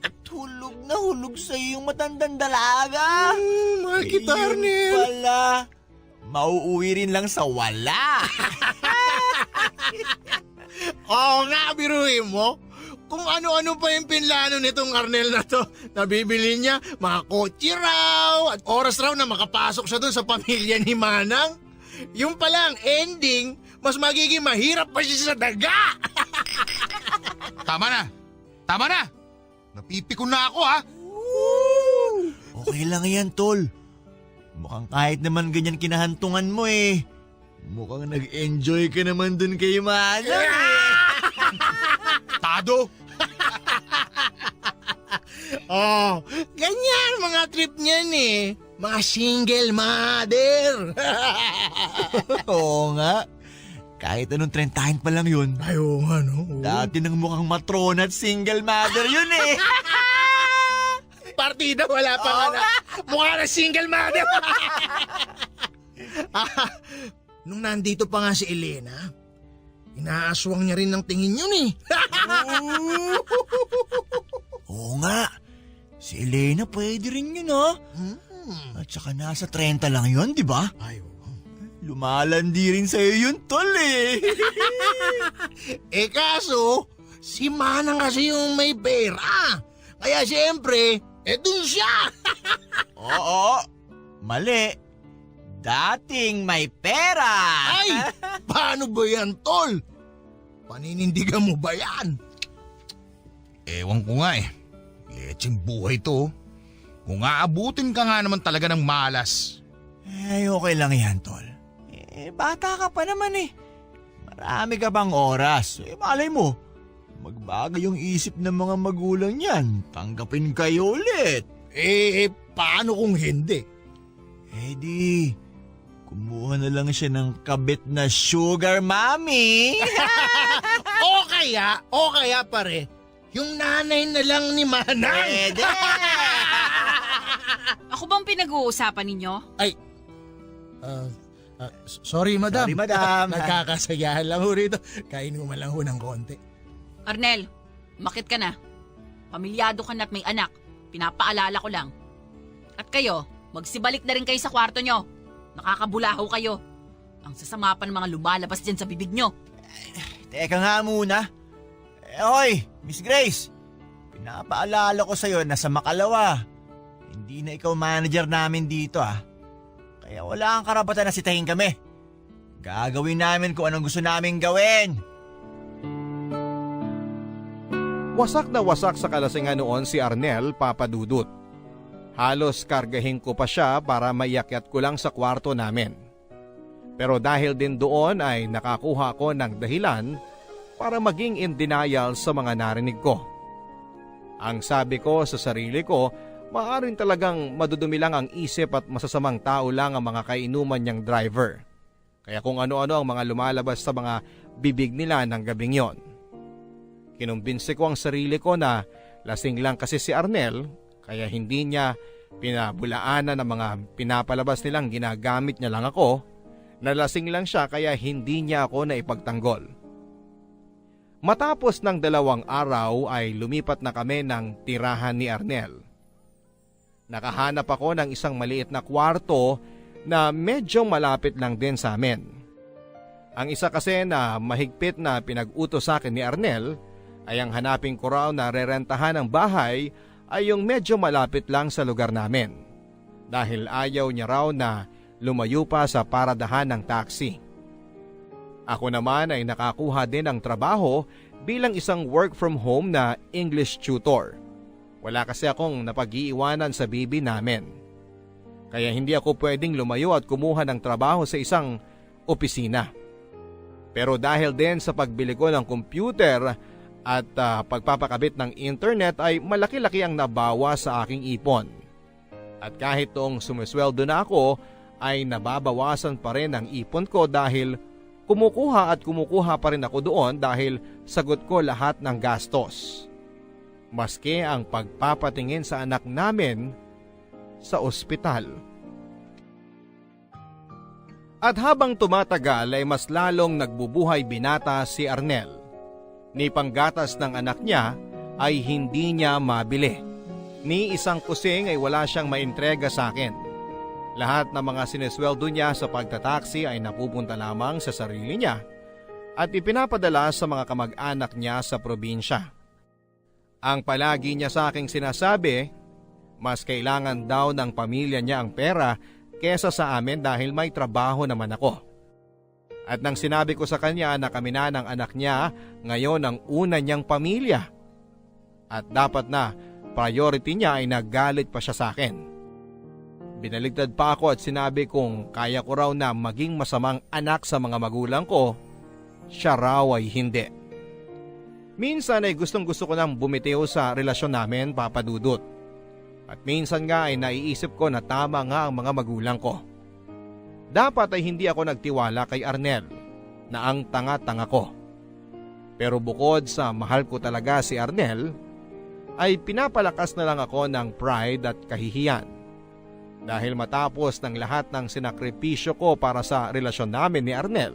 At hulog sa iyo yung matandang dalaga. Mahal kita, Yun Arnel. pala, mauuwi rin lang sa wala. Oo nga, biruin mo. Kung ano-ano pa yung pinlano nitong Arnel na to. Nabibili niya mga kotse raw at oras raw na makapasok siya dun sa pamilya ni Manang. Yung palang ending, mas magiging mahirap pa siya sa daga. Tama na! Napipikon na ako ha! Okay lang yan, tol. Mukhang kahit naman ganyan kinahantungan mo eh. Mukhang nag-enjoy ka naman dun kay Manang Tado! Oh, ganyan mga trip niyan eh. Mga single mother. Oo nga. Kahit anong trentahin pa lang yun. Ay, oo nga no. Dati nang mukhang matrona at single mother yun eh. Partida wala pa nga na. Mukha na single mother. Nung nandito pa nga si Elena, inaaswang niya rin ng tingin yun eh. Oo nga. Si Elena pwede rin yun ha. At saka nasa 30 lang yun, di ba? Ay, oo. Lumalandi rin sa'yo yun, tol eh. Kaso, si Manang kasi yung may pera. Kaya siyempre, dun siya. Oo. Mali. Dating may pera. Ay, paano ba yan, tol? Paninindigan mo ba yan? Ewan ko nga eh. Lecheng buhay to. Kung aabutin ka nga naman talaga ng malas. Okay lang yan, tol. Bata ka pa naman eh. Marami ka bang oras? Malay mo, magbago yung isip ng mga magulang yan. Tanggapin kayo ulit. Paano kung hindi? Di, kumuha na lang siya ng kabit na sugar mommy. O kaya pare, yung nanay na lang ni Manang. Pwede. Ako bang pinag-uusapan ninyo? Sorry, madam. Sorry, madam. Nagkakasayahan lang ho rito. Kainuman lang ho ng konti. Arnel, makit ka na. Pamilyado ka na at may anak. Pinapaalala ko lang. At kayo, magsibalik na rin kayo sa kwarto nyo. Nakakabulaho kayo. Ang sasama pa ng mga lumalabas dyan sa bibig nyo. Teka nga muna. Hoy, Miss Grace. Pinapaalala ko sa'yo na sa Makalawa. Hindi na ikaw manager namin dito ah. Kaya wala kang karapatan na sitahin kami. Gagawin namin kung anong gusto naming gawin. Wasak na wasak sa kalasingan noon si Arnel, Papa Dudut. Halos kargahin ko pa siya para maiakyat ko lang sa kwarto namin. Pero dahil din doon ay nakakuha ko ng dahilan para maging in denial sa mga narinig ko. Ang sabi ko sa sarili ko, maaaring talagang madudumi lang ang isip at masasamang tao lang ang mga kainuman niyang driver. Kaya kung ano-ano ang mga lumalabas sa mga bibig nila ng gabing yon. Kinumbinsi ko ang sarili ko na lasing lang kasi si Arnel kaya hindi niya pinabulaanan ng mga pinapalabas nilang ginagamit niya lang ako. Nalasing lang siya kaya hindi niya ako naipagtanggol. Matapos ng 2 araw ay lumipat na kami ng tirahan ni Arnel. Nakahanap ako ng isang maliit na kwarto na medyo malapit lang din sa amin. Ang isa kasi na mahigpit na pinag-utos sa akin ni Arnel ay ang hanapin ko raw na rerentahan ng bahay ay yung medyo malapit lang sa lugar namin. Dahil ayaw niya raw na lumayo pa sa paradahan ng taxi. Ako naman ay nakakuha din ng trabaho bilang isang work from home na English tutor. Wala kasi akong napag-iiwanan sa bibi namin. Kaya hindi ako pwedeng lumayo at kumuha ng trabaho sa isang opisina. Pero dahil din sa pagbili ko ng computer at pagpapakabit ng internet ay malaki-laki ang nabawa sa aking ipon. At kahit noong sumisweldo na ako ay nababawasan pa rin ang ipon ko dahil kumukuha pa rin ako doon dahil sagot ko lahat ng gastos. Maski ang pagpapatingin sa anak namin sa ospital. At habang tumatagal ay mas lalong nagbubuhay binata si Arnel. Ni panggatas ng anak niya ay hindi niya mabili. Ni isang kusing ay wala siyang maintrega sa akin. Lahat ng mga sinesweldo niya sa pagtataksi ay napupunta lamang sa sarili niya at ipinapadala sa mga kamag-anak niya sa probinsya. Ang palagi niya sa aking sinasabi, mas kailangan daw ng pamilya niya ang pera kesa sa amin dahil may trabaho naman ako. At nang sinabi ko sa kanya na kami na ng anak niya ngayon ang una niyang pamilya at dapat na priority niya ay naggalit pa siya sa akin. Binaligtad pa ako at sinabi kong kaya ko raw na maging masamang anak sa mga magulang ko, siya raw ay hindi. Minsan ay gustong-gusto ko nang bumitiw sa relasyon namin, Papa Dudut. At minsan nga ay naiisip ko na tama nga ang mga magulang ko. Dapat ay hindi ako nagtiwala kay Arnel na ang tanga-tanga ko. Pero bukod sa mahal ko talaga si Arnel, ay pinapalakas na lang ako ng pride at kahihiyan. Dahil matapos ng lahat ng sinakripisyo ko para sa relasyon namin ni Arnel,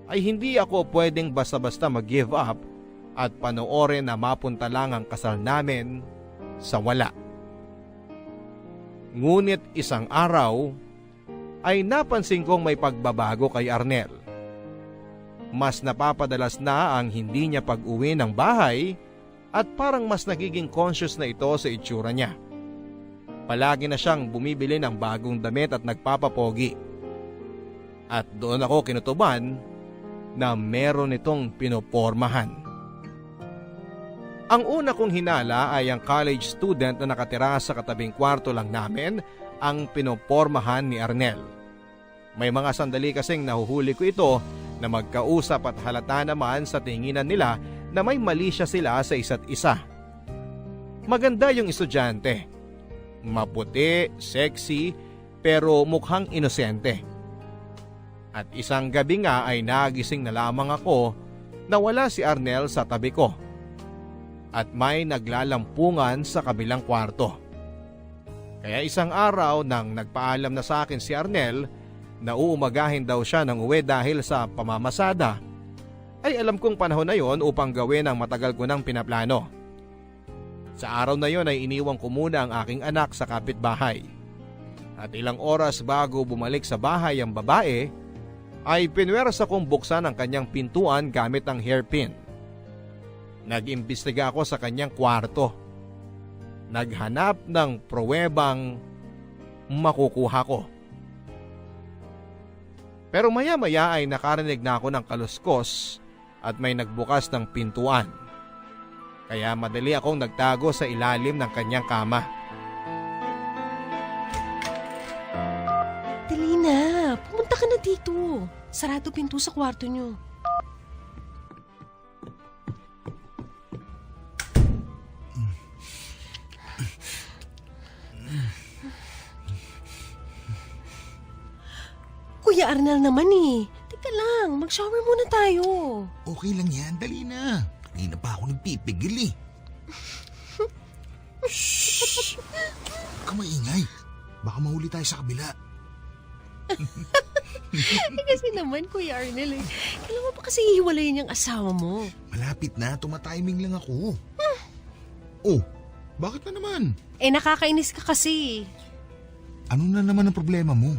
ay hindi ako pwedeng basta-basta mag-give up at panoorin na mapunta lang ang kasal namin sa wala. Ngunit isang araw ay napansin kong may pagbabago kay Arnel. Mas napapadalas na ang hindi niya pag-uwi ng bahay at parang mas nagiging conscious na ito sa itsura niya. Palagi na siyang bumibili ng bagong damit at nagpapapogi. At doon ako kinutuban na meron itong pinopormahan. Ang una kong hinala ay ang college student na nakatira sa katabing kwarto lang namin ang pinopormahan ni Arnel. May mga sandali kasing nahuhuli ko ito na magkausap at halata naman sa tinginan nila na may mali siya sila sa isa't isa. Maganda yung estudyante. Maputi, sexy, pero mukhang inosente. At isang gabi nga ay nagising na lamang ako na wala si Arnel sa tabi ko. At may naglalampungan sa kabilang kwarto. Kaya isang araw nang nagpaalam na sa akin si Arnel na uumagahin daw siya ng uwi dahil sa pamamasada, ay alam kong panahon na yon upang gawin ang matagal ko ng pinaplano. Sa araw na yon ay iniwan ko muna ang aking anak sa kapitbahay. At ilang oras bago bumalik sa bahay ang babae, ay pinwersa kong buksan ang kanyang pintuan gamit ang hairpin. Nag-imbestiga ako sa kanyang kwarto. Naghanap ng pruwebang makukuha ko. Pero maya-maya ay nakarinig na ako ng kaluskos at may nagbukas ng pintuan. Kaya madali akong nagtago sa ilalim ng kanyang kama. Dali na, pumunta ka na dito. Sarado pinto sa kwarto niyo. Kuya Arnel naman eh. Teka lang, mag-shower muna tayo. Okay lang yan, dali na. Kanina pa ako nagpipigil eh. Shhh! Huwag ka maingay. Baka mahuli tayo sa kabila. Kasi naman, Kuya Arnel kailan mo pa kasi hiwalayin yung asawa mo? Malapit na, tumatiming lang ako. Oh, bakit na naman? Nakakainis ka kasi. Ano na naman ang problema mo?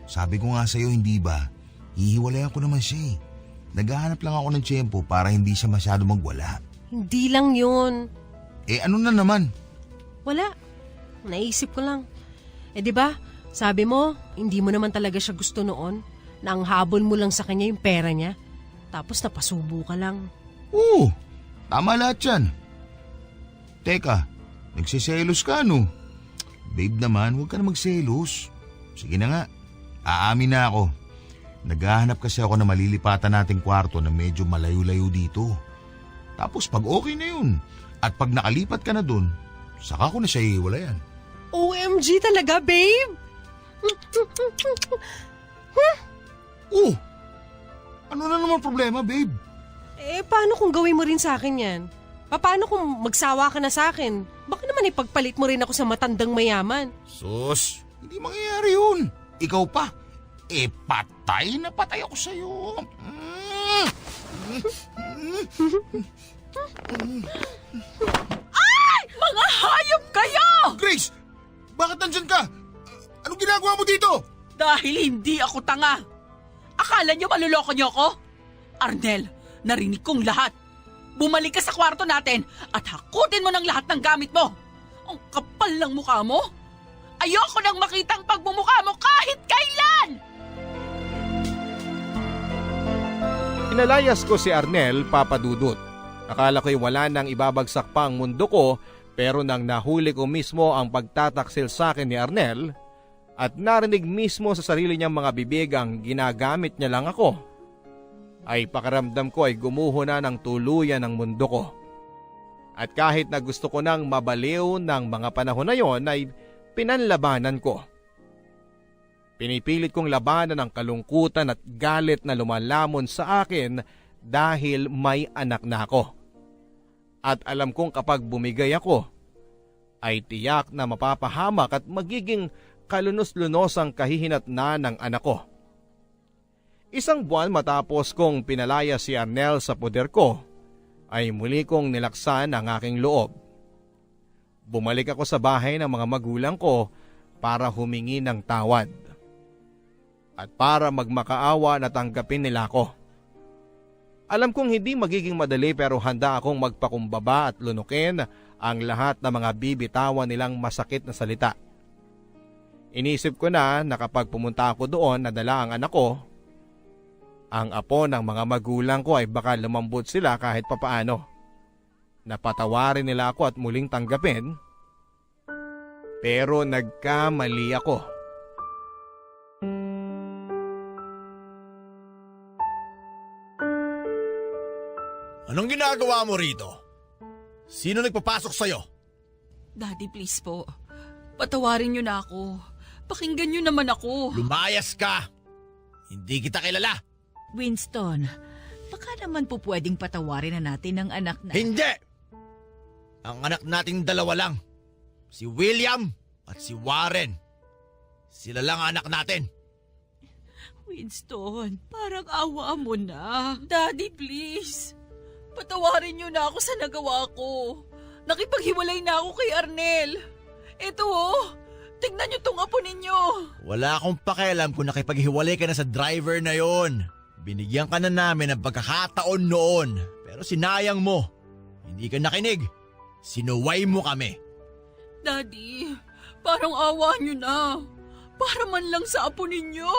Sabi ko nga sa'yo, hindi ba? Hihiwalayan ko naman siya eh. Naghahanap lang ako ng tiyempo para hindi siya masyado magwala. Hindi lang yun. Ano na naman? Wala. Naisip ko lang. Di ba? Sabi mo, hindi mo naman talaga siya gusto noon. Na ang habol mo lang sa kanya yung pera niya. Tapos napasubo ka lang. Oo, tama lahat yan. Teka, nagsiselos ka no? Babe naman, huwag ka na magselos. Sige na nga, aamin na ako. Naghahanap kasi ako na malilipatan nating kwarto na medyo malayo-layo dito. Tapos pag okay na yun, at pag nakalipat ka na dun, saka ko na siya ihiwalayan. OMG talaga, babe! Oh, ano na naman problema, babe? Paano kung gawin mo rin sa akin yan? Paano kung magsawa ka na sa akin? Baka naman ipagpalit mo rin ako sa matandang mayaman. Sus, hindi mangyayari yun. Ikaw pa, patay na patay ako sa'yo. Ay! Mga hayop kayo! Grace, bakit nandyan ka? Anong ginagawa mo dito? Dahil hindi ako tanga. Akala niyo maluloko niyo ako? Arnel, narinig kong lahat. Bumalik ka sa kwarto natin at hakutin mo ng lahat ng gamit mo. Ang kapal ng mukha mo. Ayoko nang makitang pagmumukha mo kahit kailan! Pinalayas ko si Arnel, Papa Dudut. Akala ko'y wala nang ibabagsak pa ang mundo ko, pero nang nahuli ko mismo ang pagtataksil sa akin ni Arnel at narinig mismo sa sarili niyang mga bibig ang ginagamit niya lang ako, ay pakaramdam ko ay gumuho na ng tuluyan ang mundo ko. At kahit na gusto ko nang mabaliw ng mga panahon na yon ay pinanlabanan ko. Pinipilit kong labanan ang kalungkutan at galit na lumalamon sa akin dahil may anak na ako. At alam kong kapag bumigay ako, ay tiyak na mapapahamak at magiging kalunos-lunos ang kahihinatnan ng anak ko. Isang buwan matapos kong pinalaya si Arnel sa poder ko, ay muli kong nilaksan ang aking loob. Bumalik ako sa bahay ng mga magulang ko para humingi ng tawad. At para magmakaawa na tanggapin nila ako. Alam kong hindi magiging madali pero handa akong magpakumbaba at lunukin ang lahat ng mga bibitawan nilang masakit na salita. Inisip ko na kapag pumunta ako doon na dala ang anak ko, ang apo ng mga magulang ko ay baka lumambot sila kahit papaano. Napatawarin nila ako at muling tanggapin. Pero nagkamali ako. Anong ginagawa mo rito? Sino nagpapasok sa'yo? Daddy, please po. Patawarin niyo na ako. Pakinggan niyo naman ako. Lumayas ka! Hindi kita kilala! Winston, baka naman po pwedeng patawarin na natin ang anak na... Hindi! Ang anak nating dalawa lang. Si William at si Warren. Sila lang ang anak natin. Winston, parang awa mo na. Daddy, please. Patawarin niyo na ako sa nagawa ko. Nakipaghiwalay na ako kay Arnel. Ito tignan niyo tong apo ninyo. Wala akong pakialam kung nakipaghiwalay ka na sa driver na yon. Binigyan ka na namin ng pagkakataon noon. Pero sinayang mo. Hindi ka nakinig. Sinuway mo kami. Daddy, parang awa niyo na. Para man lang sa apo ninyo.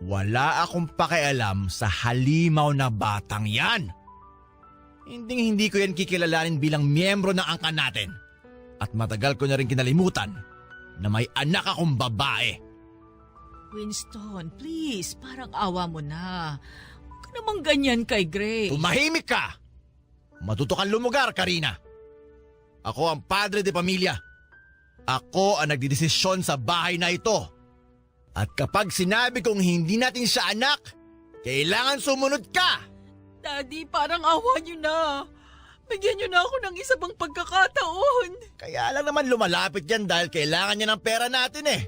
Wala akong pakialam sa halimaw na batang yan. Hindi ko yan kikilalanin bilang miyembro ng angkan natin. At matagal ko na rin kinalimutan na may anak akong babae. Winston, please, parang awa mo na. Huwag ka namang ganyan kay Grace. Tumahimik ka! Matuto kang lumugar, Karina. Ako ang padre de pamilya. Ako ang nagdidesisyon sa bahay na ito. At kapag sinabi kong hindi natin siya anak, kailangan sumunod ka! Daddy, parang awa niyo na. Bigyan niyo na ako ng isa pang pagkakataon. Kaya lang naman lumalapit yan dahil kailangan niya ng pera natin eh.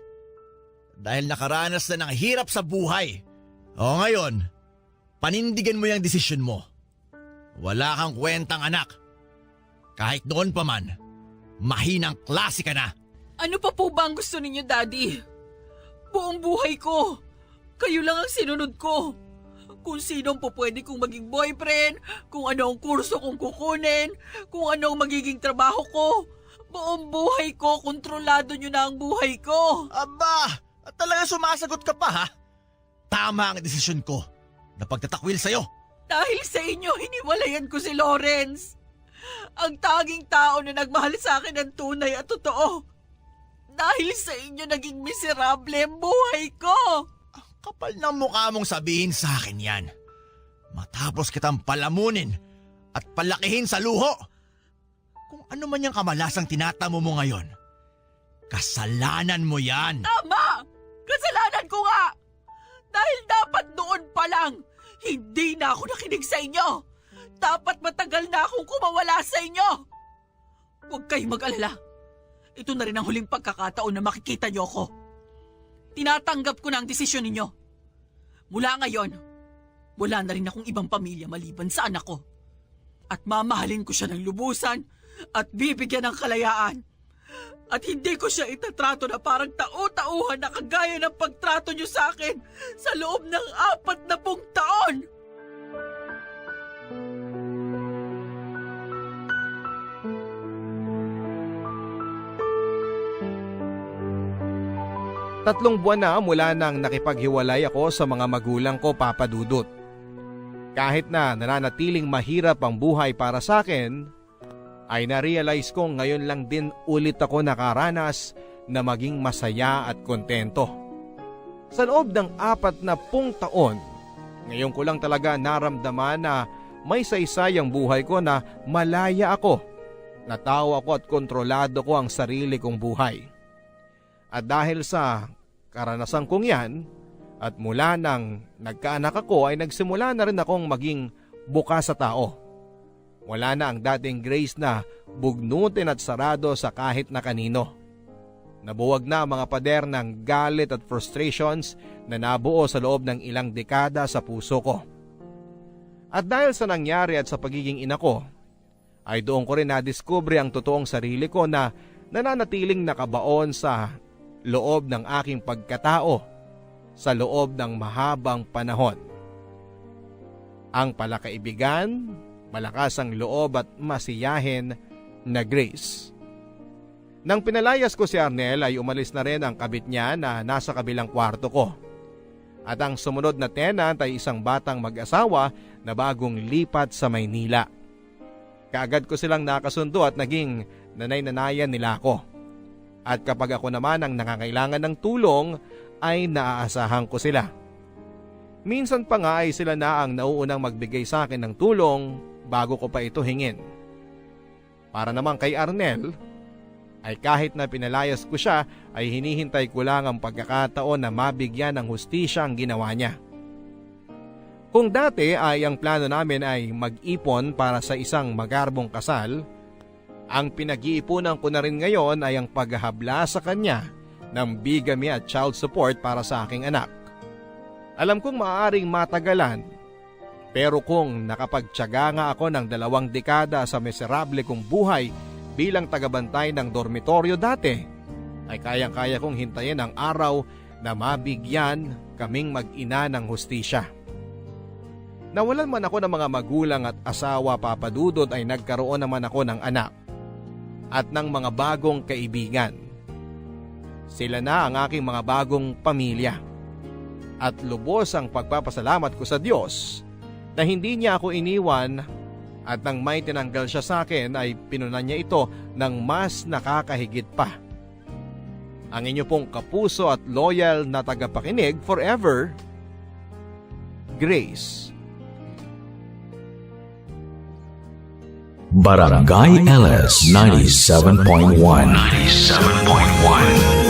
Dahil nakaranas na ng hirap sa buhay. O ngayon, panindigan mo yung desisyon mo. Wala kang kwentang anak. Kahit noon pa man, mahinang klase ka na. Ano pa po ba ang gusto ninyo, Daddy? Buong buhay ko, kayo lang ang sinunod ko. Kung sino po pwede kong maging boyfriend, kung ano ang kurso kong kukunin, kung ano ang magiging trabaho ko. Buong buhay ko, kontrolado nyo na ang buhay ko. Aba, talaga sumasagot ka pa ha? Tama ang desisyon ko na pagtatakwil sa'yo. Dahil sa inyo, hiniwalayan ko si Lawrence. Ang tanging tao na nagmahal sa akin ng tunay at totoo. Dahil sa inyo, naging miserable ang buhay ko. Kapal ng mukha mong sabihin sa akin yan. Matapos kitang palamunin at palakihin sa luho. Kung ano man yung kamalasang tinatamo mo ngayon, kasalanan mo yan. Tama! Kasalanan ko nga! Dahil dapat noon pa lang, hindi na ako nakinig sa inyo. Dapat matagal na akong kumawala sa inyo. Huwag kayong mag-alala. Ito na rin ang huling pagkakataon na makikita niyo ako. Tinatanggap ko na ang desisyon ninyo. Mula ngayon, wala na rin akong ibang pamilya maliban sa anak ko. At mamahalin ko siya ng lubusan at bibigyan ng kalayaan. At hindi ko siya itatrato na parang tao-tauhan na kagaya ng pagtrato niyo sa akin sa loob ng 40 taon. Tatlong buwan na mula nang nakipaghiwalay ako sa mga magulang ko, Papa Dudut. Kahit na nananatiling mahirap ang buhay para sa akin, ay na-realize kong ngayon lang din ulit ako nakaranas na maging masaya at kontento. Sa loob ng 40 taon, ngayon ko lang talaga naramdaman na may saysay ang buhay ko na malaya ako. Natao ako at kontrolado ko ang sarili kong buhay. At dahil sa karanasan kong yan, at mula nang nagkaanak ako ay nagsimula na rin akong maging bukas sa tao. Wala na ang dating Grace na bugnutin at sarado sa kahit na kanino. Nabuwag na ang mga pader ng galit at frustrations na nabuo sa loob ng ilang dekada sa puso ko. At dahil sa nangyari at sa pagiging ina ko, ay doon ko rin nadiskubre ang totoong sarili ko na nananatiling nakabaon sa loob ng aking pagkatao sa loob ng mahabang panahon. Ang palakaibigan, malakas ang loob at masiyahin na Grace. Nang pinalayas ko si Arnel ay umalis na rin ang kabit niya na nasa kabilang kwarto ko. At ang sumunod na tenant ay isang batang mag-asawa na bagong lipat sa Maynila. Kaagad ko silang nakasundo at naging nanay-nanayan nila ako. At kapag ako naman ang nangangailangan ng tulong ay naaasahan ko sila. Minsan pa nga ay sila na ang nauunang magbigay sa akin ng tulong bago ko pa ito hingin. Para naman kay Arnel, ay kahit na pinalayas ko siya ay hinihintay ko lang ang pagkakataon na mabigyan ng hustisya ang ginawa niya. Kung dati ay ang plano namin ay mag-ipon para sa isang magarbong kasal, ang pinag-iipunan ko na rin ngayon ay ang paghahabla sa kanya ng bigamy at child support para sa aking anak. Alam kong maaaring matagalan, pero kung nakapagtiyaga nga ako ng 2 dekada sa miserable kong buhay bilang tagabantay ng dormitoryo dati, ay kayang-kaya kong hintayin ang araw na mabigyan kaming mag-ina ng hustisya. Nawalan man ako ng mga magulang at asawa, Papa Dudut, ay nagkaroon naman ako ng anak at ng mga bagong kaibigan. Sila na ang aking mga bagong pamilya. At lubos ang pagpapasalamat ko sa Diyos na hindi niya ako iniwan at nang may tinanggal siya sa akin ay pinunan niya ito ng mas nakakahigit pa. Ang inyo pong kapuso at loyal na tagapakinig forever, Grace. Barangay LS 97.1